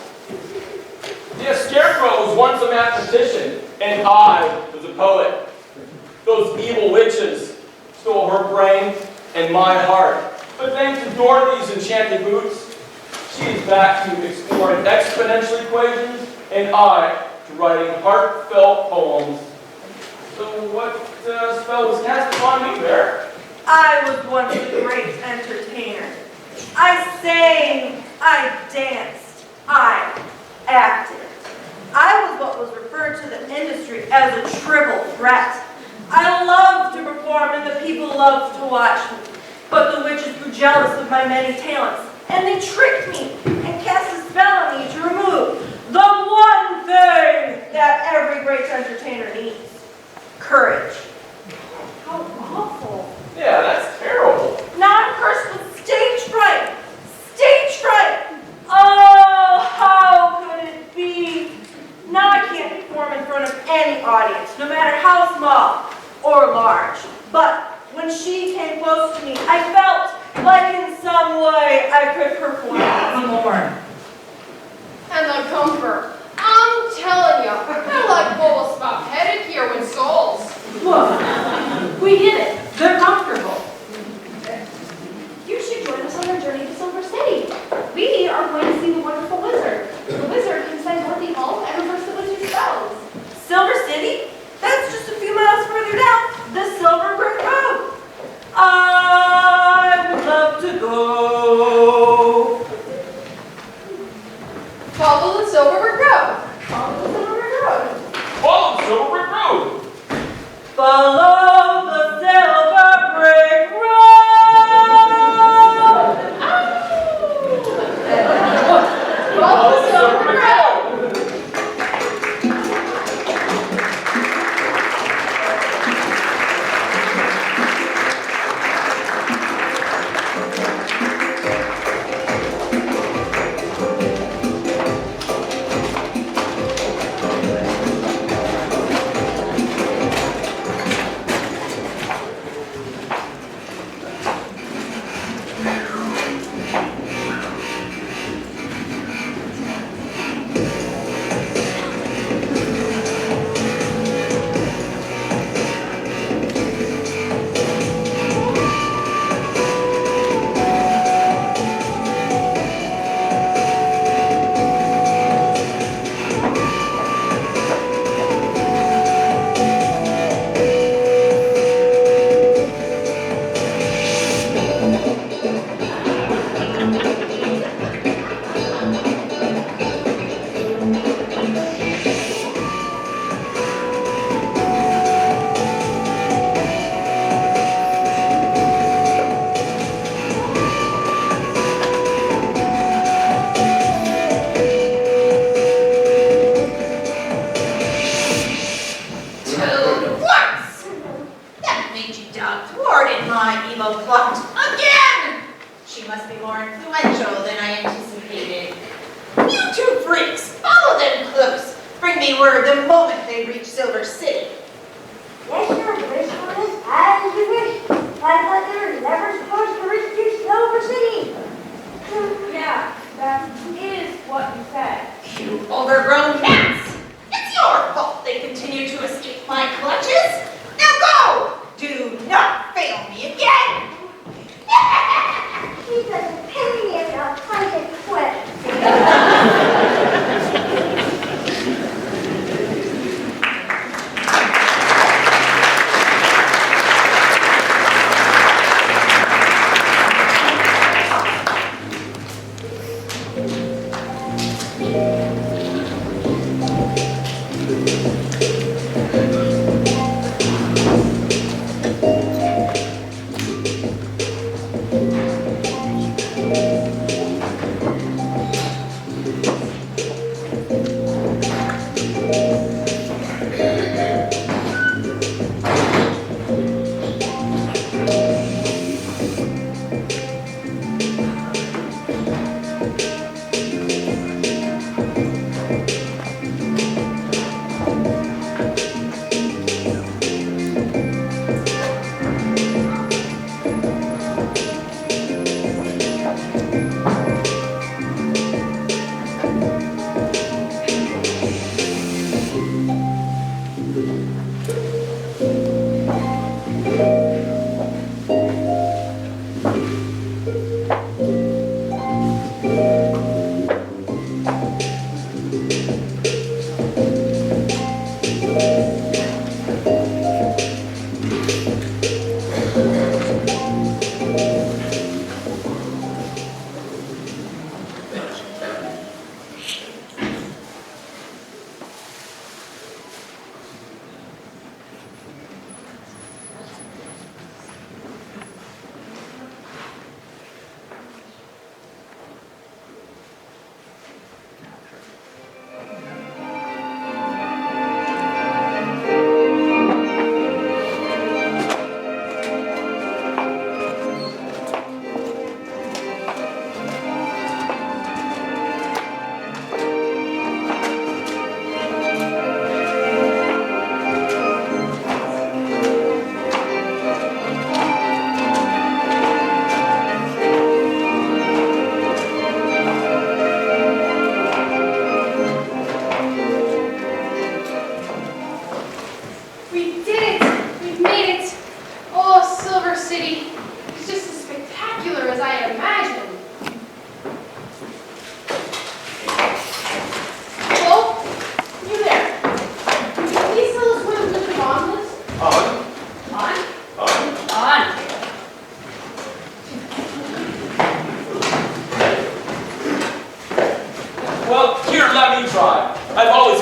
The Scarecrow was once a mathematician, and I was a poet. Those evil witches stole her brain and my heart. But thanks to Dorothy's enchanted boots, she is back to exploring exponential equations, and I to writing heartfelt poems. So what spell was cast upon me there? I was once a great entertainer. I sang, I danced, I acted. I was what was referred to in the industry as a triple threat. I loved to perform and the people loved to watch me. But the witches grew jealous of my many talents, and they tricked me and cast a spell on me to remove the one thing that every great entertainer needs: courage. How awful. Yeah, that's terrible. Now I'm cursed with stage fright. Stage fright! Oh, how could it be? Now I can't perform in front of any audience, no matter how small or large. But when she came close to me, I felt like in some way I could perform more. And the comfort. I'm telling you, I like bubble spot pedicure when souls. Look, we did it. They're comfortable. You should join us on our journey to Silver City. We are going to see the wonderful wizard. The wizard can send Dorothy home and reverse the witch's spells. Silver City? That's just a few miles further down the Silver Brick Road. I would love to go. Follow the Silver Brick Road. Follow the Silver Brick Road. Follow the Silver Brick Road. Follow the Silver Brick Road. Follow the Silver Brick Road.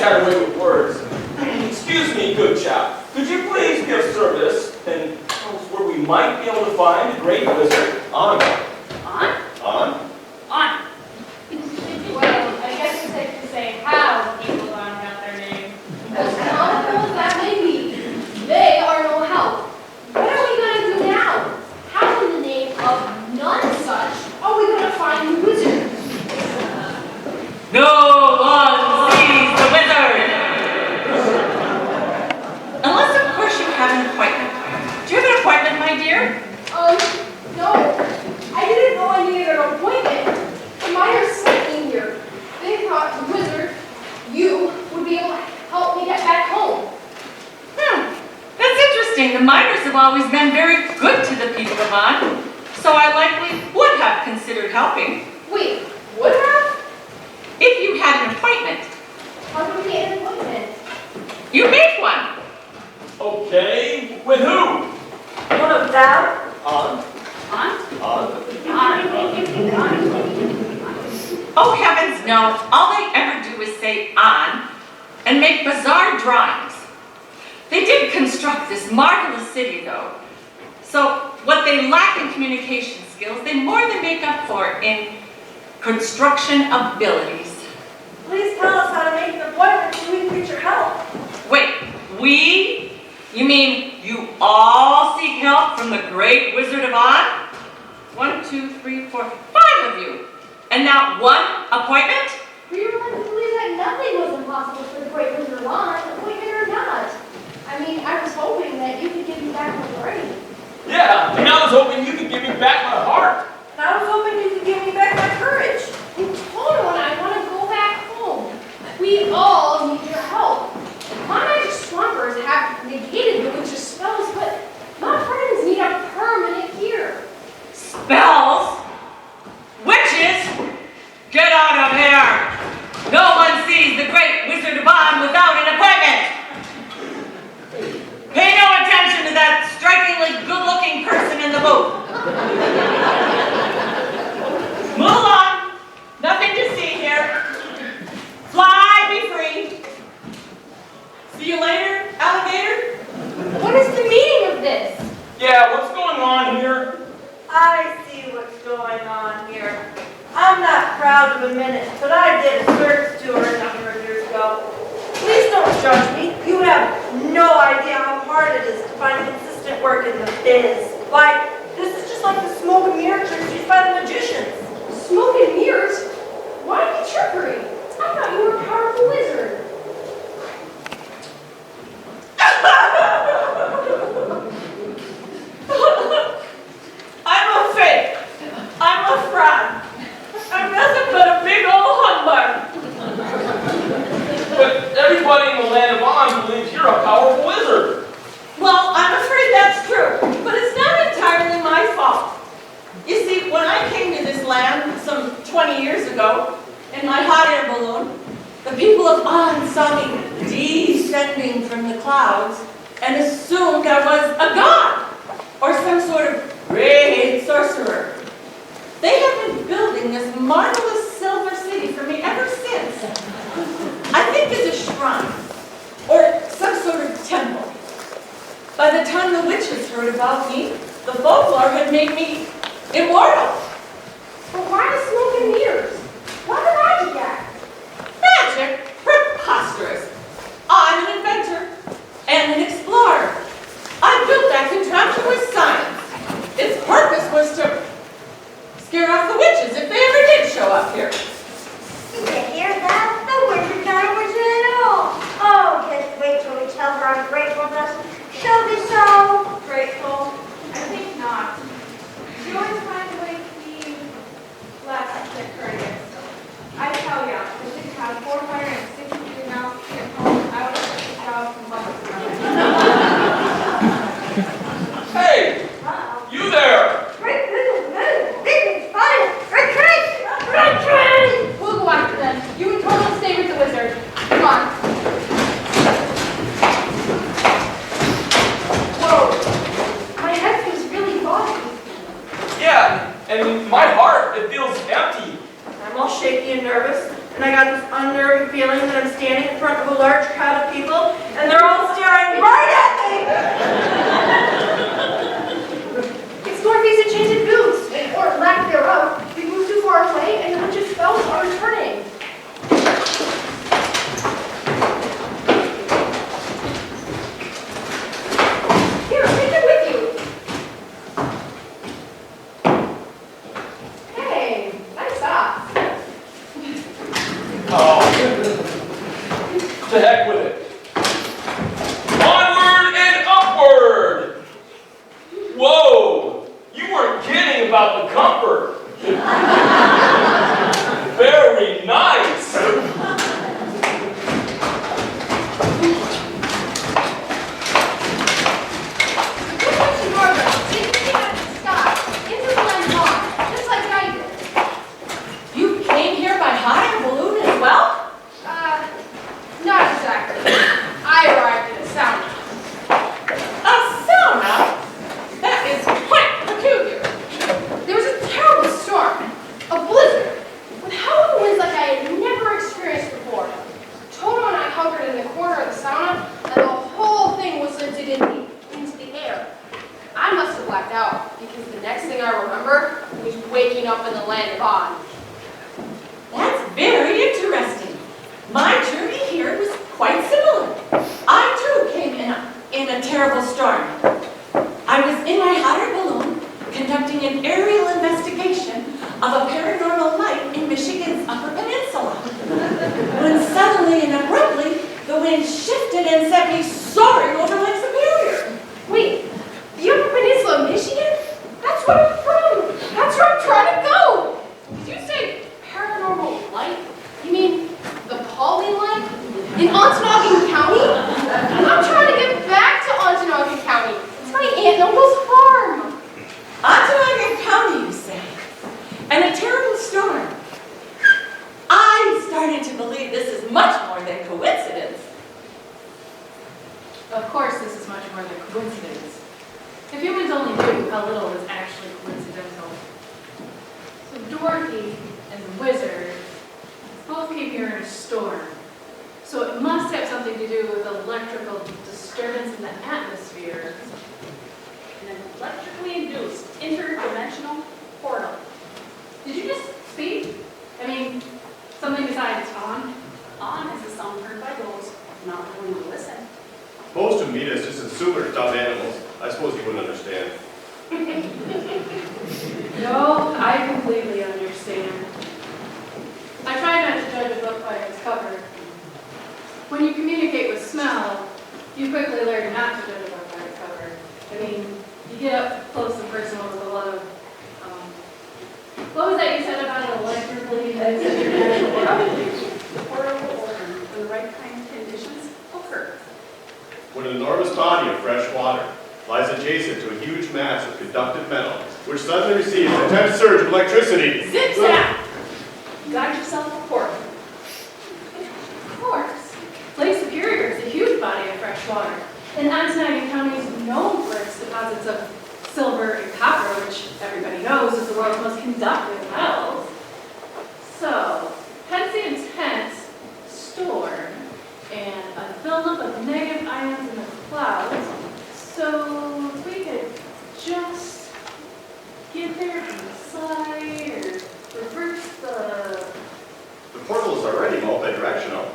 had a way with words. Excuse me, good chap. Could you please be of service and tell us where we might be able to find the great wizard On? On? On? On. Well, I guess it's safe to say how people on got their name. As powerful as that may be, they are no help. What are we going to do now? How in the name of none such are we going to find the wizard? No one sees the wizard! Unless, of course, you have an appointment. Do you have an appointment, my dear? No. I didn't know I needed an appointment. The miners sent me here. They thought the wizard, you, would be able to help me get back home. That's interesting. The miners have always been very good to the people of On, so I likely would have considered helping. Wait, would have? If you had an appointment. How do we get an appointment? You made one. Okay, with who? One of them? On? On? Oh, heavens, no. All they ever do is say on and make bizarre drawings. They did construct this marvelous city, though. So what they lack in communication skills, they more than make up for in construction abilities. Please tell us how to make an appointment so we can get your help. Wait, we? You mean you all seek help from the great Wizard of On? 1, 2, 3, 4, 5 of you. And not one appointment? We were led to believe that nothing was impossible for the great Wizard of On, appointment or not. I mean, I was hoping that you could give me back my brain. Yeah, and I was hoping you could give me back my heart. And I was hoping you could give me back my courage. And Toto and I want to go back home. We all need your help. My magic swampers have negated the witch's spells, but my friends need a permanent cure. Spells? Witches? Get out of here! No one sees the great Wizard of On without an appointment! Pay no attention to that strikingly good-looking person in the booth. Move along. Nothing to see here. Fly, be free. See you later, alligator. What is the meaning of this? Yeah, what's going on here? I see what's going on here. I'm not proud to admit it, but I did a circus tour a number of years ago. Please don't judge me. You have no idea how hard it is to find consistent work in the biz. Like, this is just like the smoke and mirror tricks used by the magicians. Smoke and mirrors? Why be trickery? I thought you were a powerful wizard. I'm a fake. I'm a fraud. I'm nothing but a big old humbug. But everybody in the land of On believes you're a powerful wizard. Well, I'm afraid that's true, but it's not entirely my fault. You see, when I came to this land some 20 years ago in my hot air balloon, the people of On saw me descending from the clouds and assumed I was a god or some sort of great sorcerer. They have been building this marvelous silver city for me ever since. I think it's a shrine or some sort of temple. By the time the witches heard about me, the folklore had made me immortal. But why the smoke and mirrors? Why the magic act? Magic? Preposterous. I'm an inventor and an explorer. I built that contraption with science. Its purpose was to scare off the witches if they ever did show up here. Did you hear that? The wizard died was it all. Oh, just wait till we tell her how grateful of us. She'll be so Grateful? I think not. She always finds a way to unnerving feeling that I'm standing in front of a large crowd of people and they're all staring right at me. It's Dorothy's enchanted goose, or lack thereof. We moved too far away, and the witch's spells are returning. Here, take it with you. Hey, nice socks. Oh, to heck with it. Onward and upward! Whoa! You weren't kidding about the comfort. Very nice. Good witch in Northern, taking me out of the sky, into the land of Oz, just like I did. You came here by hot air balloon as well? Not exactly. I arrived in a sauna. A sauna? That is quite peculiar. There was a terrible storm, a blizzard, with howling winds like I had never experienced before. Toto and I hovered in the corner of the sauna, and the whole thing was lifted into the air. I must have blacked out, because the next thing I remember was waking up in the land of Oz. That's very interesting. My journey here was quite similar. I too came in a terrible storm. I was in my hot air balloon conducting an aerial investigation of a paranormal light in Michigan's Upper Peninsula. When suddenly and abruptly, the wind shifted and sent me soaring over Lake Superior. Wait, the Upper Peninsula of Michigan? That's where I'm from. That's where I'm trying to go. Did you say paranormal light? You mean the Pauline light? In Ontonagon County? I'm trying to get back to Ontonagon County. It's my aunt and uncle's farm. Ontonagon County, you say? And a terrible storm. I started to believe this is much more than coincidence. Of course, this is much more than coincidence. If humans only knew how little is actually coincidental. So Dorothy and the wizard both came here in a storm. So it must have something to do with electrical disturbance in the atmosphere. An electrically induced interdimensional portal. Did you just speak? I mean, something besides on? On is a sound heard by those not willing to listen. Most who meet us just assume we're dumb animals. I suppose you wouldn't understand. No, I completely understand. I try not to judge a book by its cover. When you communicate with smell, you quickly learn not to judge a book by its cover. I mean, you get up close and personal with a lot of, what was that you said about an electrically Portable organ when the right kind of conditions occur. When an enormous body of fresh water lies adjacent to a huge mass of conductive metal, which suddenly receives an intense surge of electricity. Zip zap! Got yourself a portal. Of course. Lake Superior is a huge body of fresh water, and Ontonagon County is known for its deposits of silver and copper, which everybody knows is the world's most conductive metals. So, hence the intense storm and a buildup of negative ions in the clouds. So, if we could just get there from the side or reverse the... The portal is already multi-directional.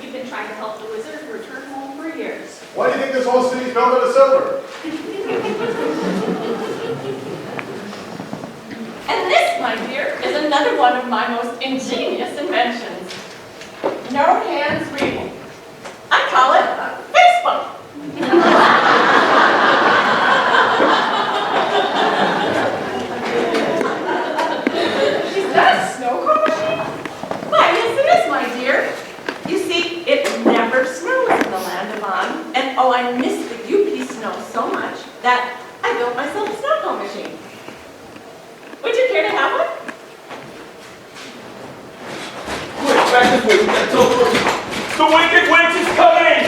We've been trying to help the wizard return home for years. Why do you think this whole city's built out of silver? And this, my dear, is another one of my most ingenious inventions. No hands reading. I call it Facebook. Is that a snow cone machine? Why, yes it is, my dear. You see, it never snows in the land of On, and oh, I miss the UP snow so much that I built myself a snow cone machine. Would you care to have one? Quick, back this way. We gotta tell Dorothy. The Wicked Witch is coming!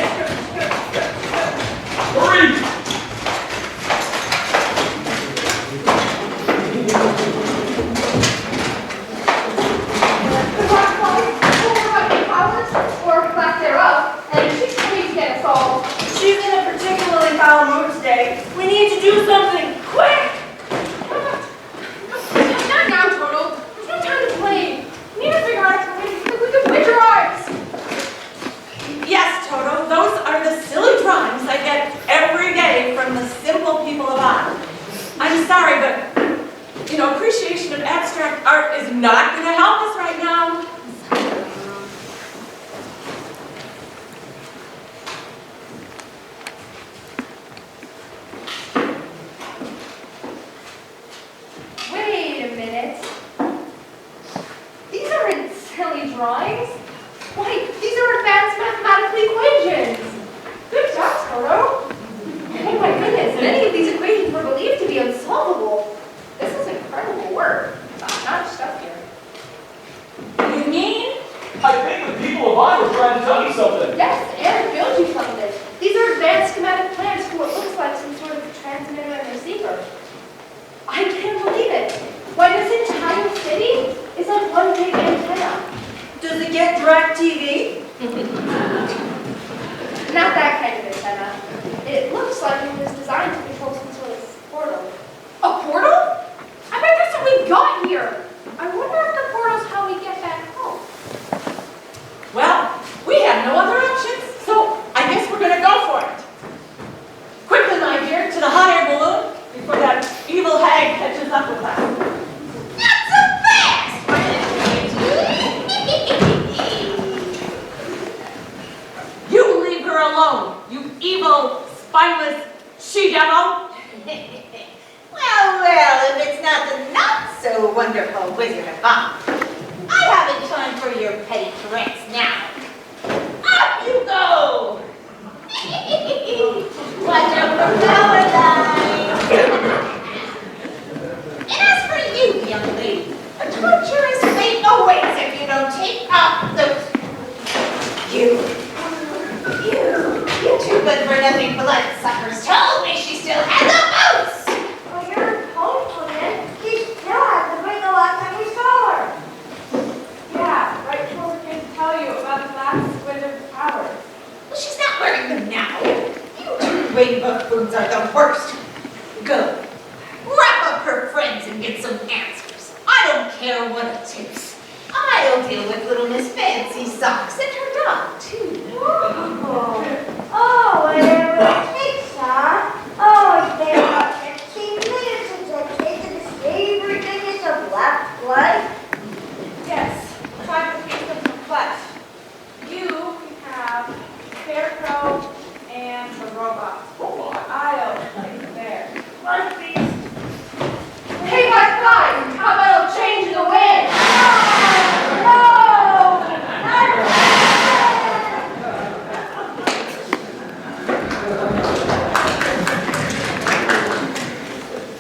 Hurry! The rock lies over by the house. the equations. Good job, Toto. Oh my goodness, many of these equations were believed to be unsolvable. This is incredible work. Top-notch stuff here. You mean? I think the people of I were trying to tell you something. Yes, Eric showed you something. These are advanced schematic plans for what looks like some sort of transmitter and receiver. I can't believe it. Why, this entire city is on one big antenna. Does it get DirecTV? Not that kind of antenna. It looks like it was designed to control some sort of portal. A portal? I bet that's how we got here. I wonder if the portal's how we get back home. Well, we have no other options, so I guess we're gonna go for it. Quickly, my dear, to the hot air balloon before that evil hag catches up with us. Not so fast! You leave her alone, you evil, spineless she-devil. Well, if it's not the not-so-wonderful Wizard of Oz, I haven't time for your petty threats now. Up you go! Watch out for Paradise! And as for you, young lady, a torturous fate awaits if you don't take off those... You're too good for nothing bloodsuckers told me she still had the boots! Well, you're hopeful then. She still has the ring the last time we saw her. Yeah, right before we came to tell you about the last wizard's powers. Well, she's not wearing them now. You two rainbow boots are the worst. Go. Wrap up her friends and get some answers. I don't care what it takes. I'll deal with little Miss Fancy Socks and her dog, too. Oh, whatever it takes, huh? Oh, it's been about 15 minutes since I tasted this favorite goodness of black light. Yes, try to feed them some flesh. You can have Scarecrow and the robot. I'll take the bear. One piece. Hey, my guys, how about a change in the wind? No!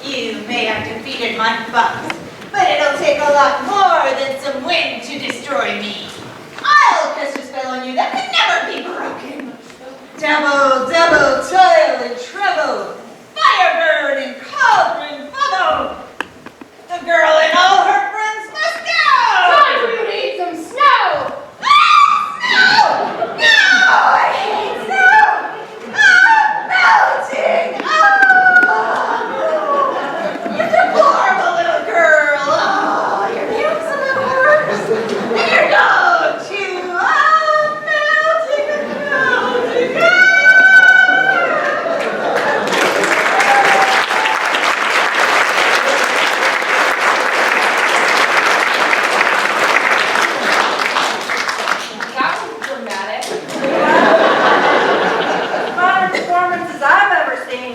You may have defeated my fox, but it'll take a lot more than some wind to destroy me. I'll cast a spell on you that can never be broken. Double toil and trouble, firebird and cauldron bubble. The girl and all her friends must go! Time for you to eat some snow! Snow! No! I hate snow! I'm melting! You're deplorable, little girl! Oh, your pubes a little worse! And your dog, too! I'm melting and melting! That was dramatic. Modern performances I've ever seen.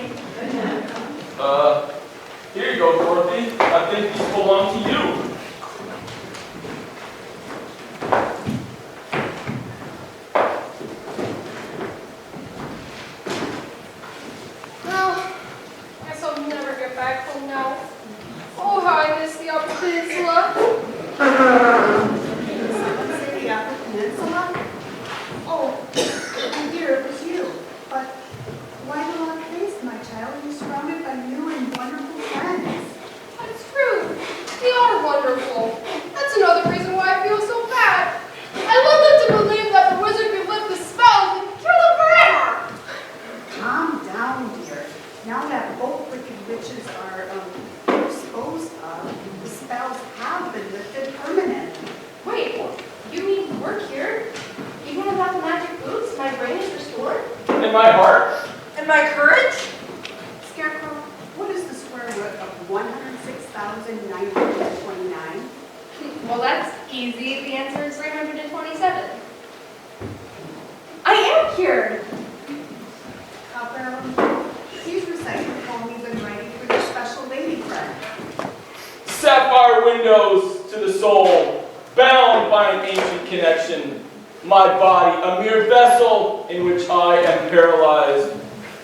Here you go, Dorothy. I think these belong to you. Well, guess I'll never get back home now. Oh, how I miss the Upper Peninsula. City up the peninsula? Oh, dear, it was you. But why the long face, my child? You're surrounded by new and wonderful friends. That's true. They are wonderful. That's another reason why I feel so bad. I love them to believe that the wizard can lift the spells and kill them forever. Calm down, dear. Now that both wicked witches are disposed of, the spells have been lifted permanently. Wait, you mean we're cured? Even without the magic boots, my brain is restored? In my heart? And my courage? Scarecrow, what is the square root of 106,929? Well, that's easy. The answer is 327. I am cured. Copper, please recite the poem you've been writing for your special lady friend. Sapphire windows to the soul, bound by an ancient connection. my body a mere vessel in which I am paralyzed,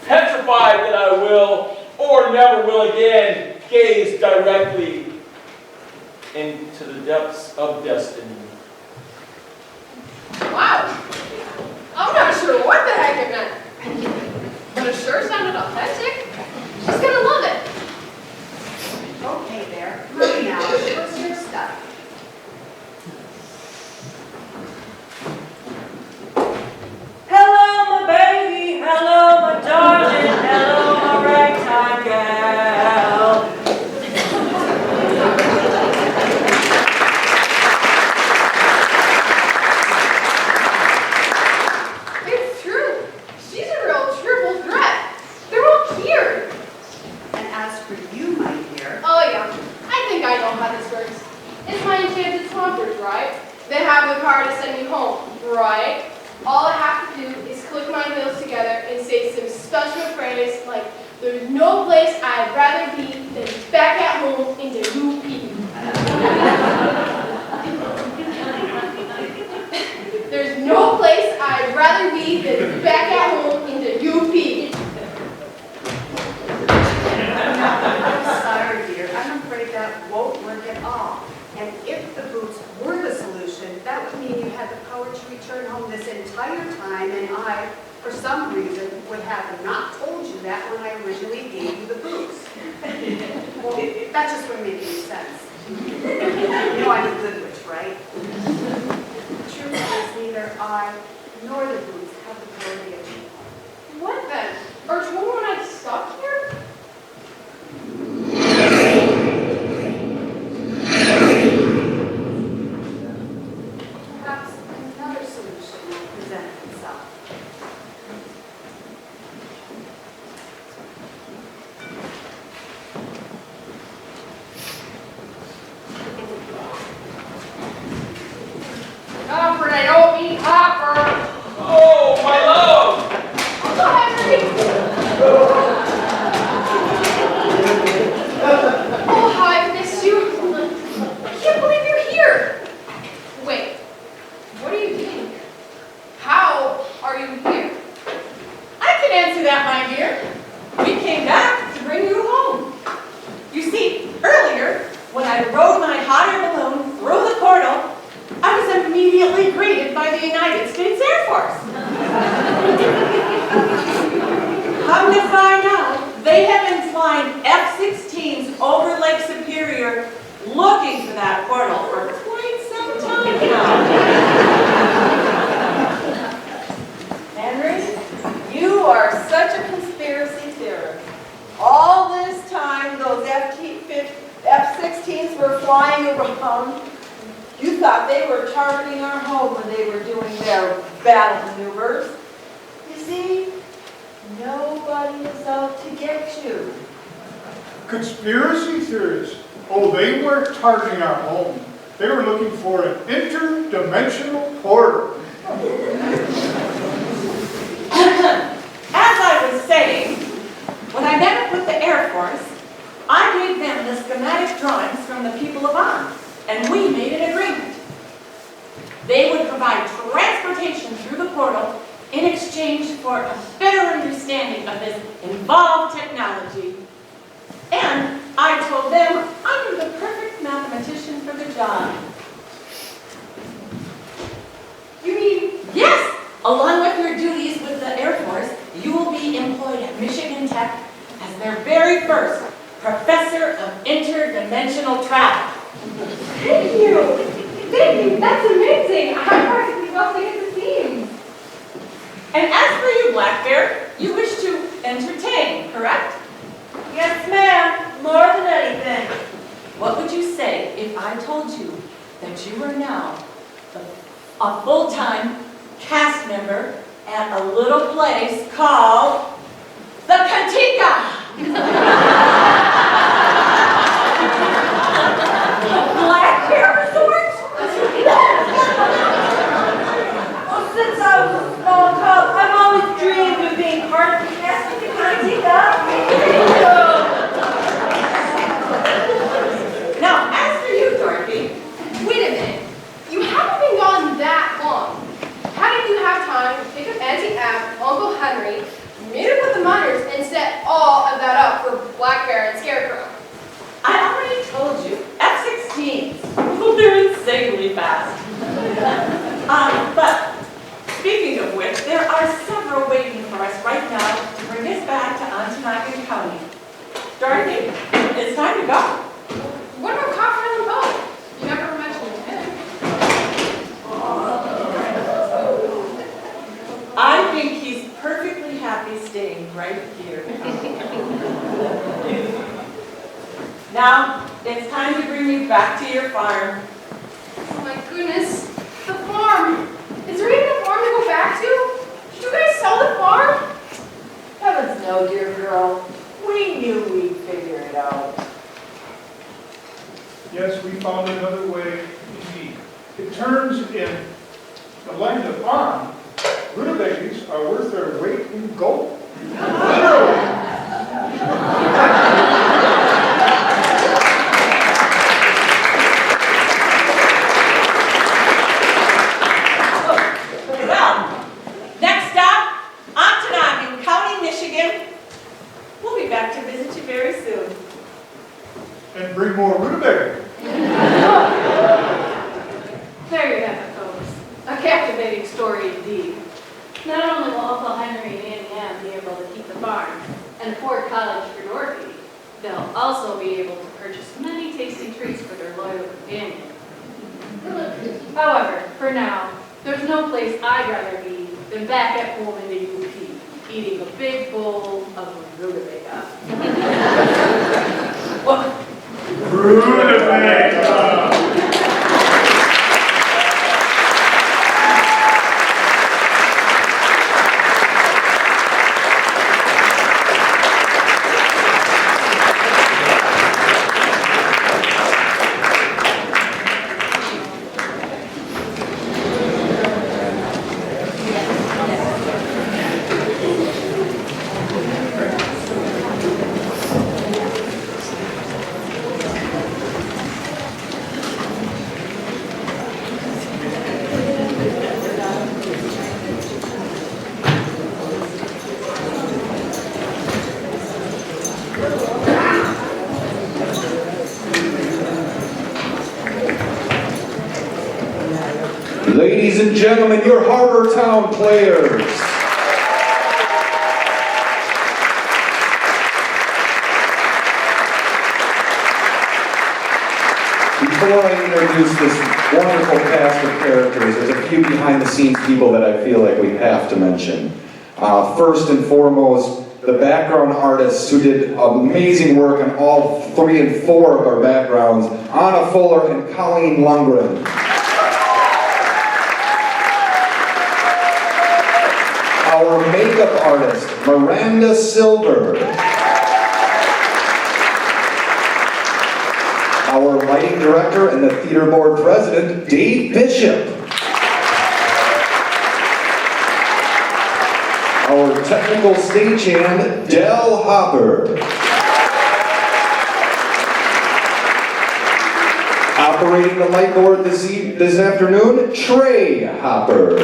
petrified that I will or never will again gaze directly into the depths of destiny. Wow. I'm not sure what the heck it meant, but it sure sounded authentic. She's gonna love it. Okay there, hurry now, what's your stuff? Hello, my baby. Hello, my darling. Hello, my ragtime gal. It's true. She's a real triple threat. They're all here. And as for you, my dear, Oh yeah, I think I know how this works. It's my enchanted swampers, right? They have the power to send me home, right? All I have to do is click my heels together and say some special phrase like, "There's no place I'd rather be than back at home in the UP." There's no place I'd rather be than back at home in the UP. I'm sorry, dear, I'm afraid that won't work at all. And if the boots were the solution, that would mean you had the power to return home this entire time, and I, for some reason, would have not told you that when I originally gave you the boots. Well, that just wouldn't make any sense. You know I'm a good witch, right? The truth is, neither I nor the boots have the power to get you home. What then? Are Tomo and I stuck here? Perhaps another solution will present itself. Alfred, I don't eat Hopper. Oh, my love! Also, Henry. Oh, how I've missed you. I can't believe you're here. Wait, what are you doing here? How are you here? I can answer that, my dear. We came back to bring you home. You see, earlier, when I rode my hot air balloon through the portal, I was immediately greeted by the United States Air Force. Come to find out, they have been flying F-16s over Lake Superior looking for that portal for quite some time now. Henry, you are such a conspiracy theorist. All this time, those F-16s were flying around. You thought they were targeting our home when they were doing their battle maneuvers. You see, nobody is out to get you. Conspiracy theorists. Oh, they weren't targeting our home. They were looking for an interdimensional portal. As I was saying, when I met up with the Air Force, I gave them the schematic drawings from the people of On, and we made an agreement. They would provide transportation through the portal in exchange for a better understanding of this involved technology. And I told them I'm the perfect mathematician for the job. You mean, Yes! Along with your duties with the Air Force, you will be employed at Michigan Tech as their very first professor of interdimensional travel. thank you. Thank you, that's amazing. I'm practically busting at the seams. And as for you, Black Bear, you wish to entertain, correct? Yes, ma'am, more than anything. What would you say if I told you that you are now a full-time cast member at a little place called the Cantica? Black Bear Resort? Well, since I was a small cub, I've always dreamed of being part of the cast of the Cantica. Now, as for you, Dorothy, Wait a minute. You haven't been gone that long. Uncle Henry, meet up with the miners, and set all of that up for Black Bear and Scarecrow. I already told you, F-16s, they're insanely fast. But speaking of which, there are several waiting for us right now to bring us back to Ontonagon County. Dorothy, it's time to go. What about Copper Island Poe? You never mentioned him. I think he's perfectly happy staying right here. Now, it's time to bring you back to your farm. Oh my goodness, the farm. Is there even a farm to go back to? Did you guys sell the farm? Heavens no, dear girl. We knew we'd figure it out. Yes, we found another way indeed. It turns in the land of On, rutabagas are worth their weight in gold. Literally. Well, next stop, Ontonagon County, Michigan. We'll be back to visit you very soon. And bring more rutabaga. There you have it, folks. A captivating story indeed. Not only will Uncle Henry and Auntie Anne be able to keep the farm and afford college for Dorothy, they'll also be able to purchase many tasty treats for their loyal companion. However, for now, there's no place I'd rather be than back at home in the UP, eating a big bowl of rutabaga. Rutabaga! Ladies and gentlemen, your Harbor Town players. Before I introduce this wonderful cast of characters, there's a few behind-the-scenes people that I feel like we have to mention. First and foremost, the background artists who did amazing work on all 3 and 4 of our backgrounds, Anna Fuller and Colleen Lundgren. Our makeup artist, Miranda Silver. Our lighting director and the theater board president, Dave Bishop. Our technical stagehand, Del Hopper. Operating the light board this afternoon, Trey Hopper.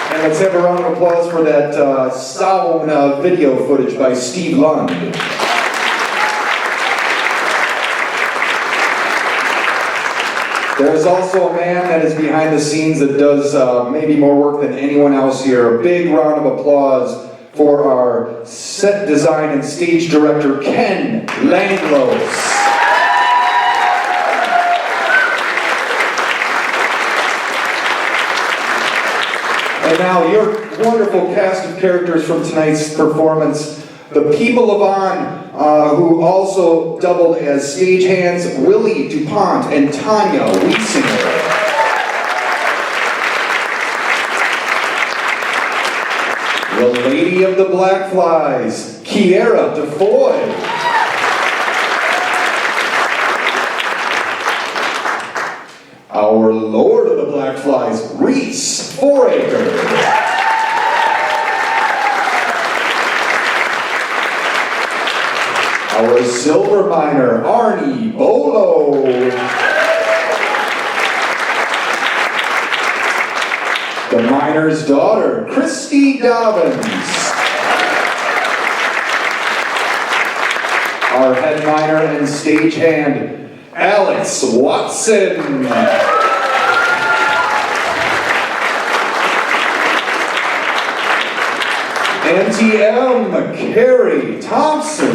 And let's have a round of applause for that sound video footage by Steve Lund. There's also a man that is behind the scenes that does maybe more work than anyone else here. A big round of applause for our set design and stage director, Ken Langlos. And now your wonderful cast of characters from tonight's performance, the people of On, who also doubled as stagehands, Willie DuPont and Tanya Wiesinger. The Lady of the Black Flies, Kiera DeFoy. Our Lord of the Black Flies, Reese Foraker. Our Silver Miner, Arnie Bolo. The miner's daughter, Christy Dobbins. Our head miner and stagehand, Alex Watson. Auntie M, Carrie Thompson.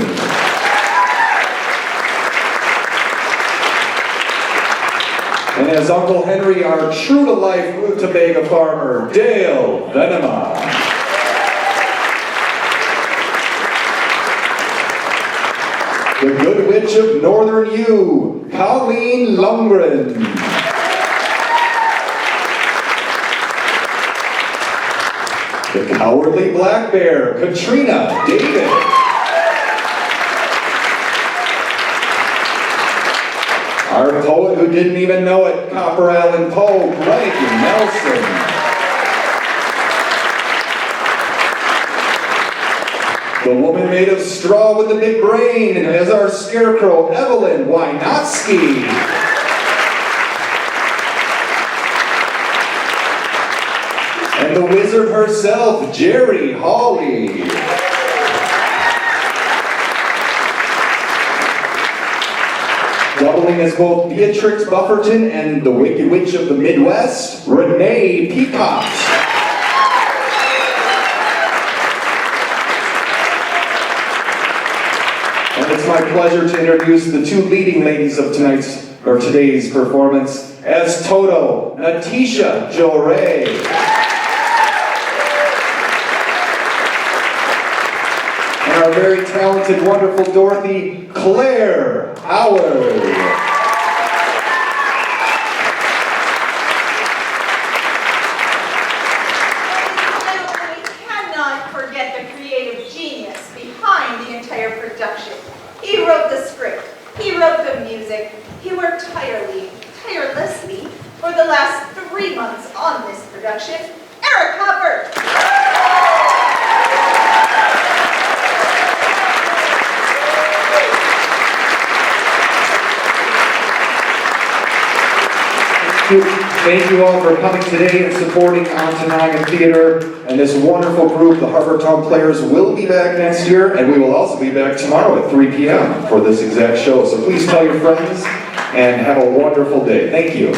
And as Uncle Henry, our true-to-life Rutabaga farmer, Dale Venema. The Good Witch of Northern U, Colleen Lundgren. The Cowardly Black Bear, Katrina David. Our poet who didn't even know it, Copper Allen Poe, Greg Nelson. The woman made of straw with the big brain, and as our scarecrow, Evelyn Wynotsky. And the wizard herself, Jerry Hawley. Doubling as both Beatrix Bufferton and the Wicked Witch of the Midwest, Renee Peacock. And it's my pleasure to introduce the two leading ladies of today's performance. As Toto, Natisha Joray. And our very talented, wonderful Dorothy, Claire Howard. We cannot forget the creative genius behind the entire production. He wrote the script, he wrote the music, he worked tirelessly for the last 3 months on this production. Eric Hopper! Thank you all for coming today and supporting Ontonagon Theater and this wonderful group. The Harbortown Players will be back next year, and we will also be back tomorrow at 3 p.m. for this exact show. So please tell your friends and have a wonderful day. Thank you.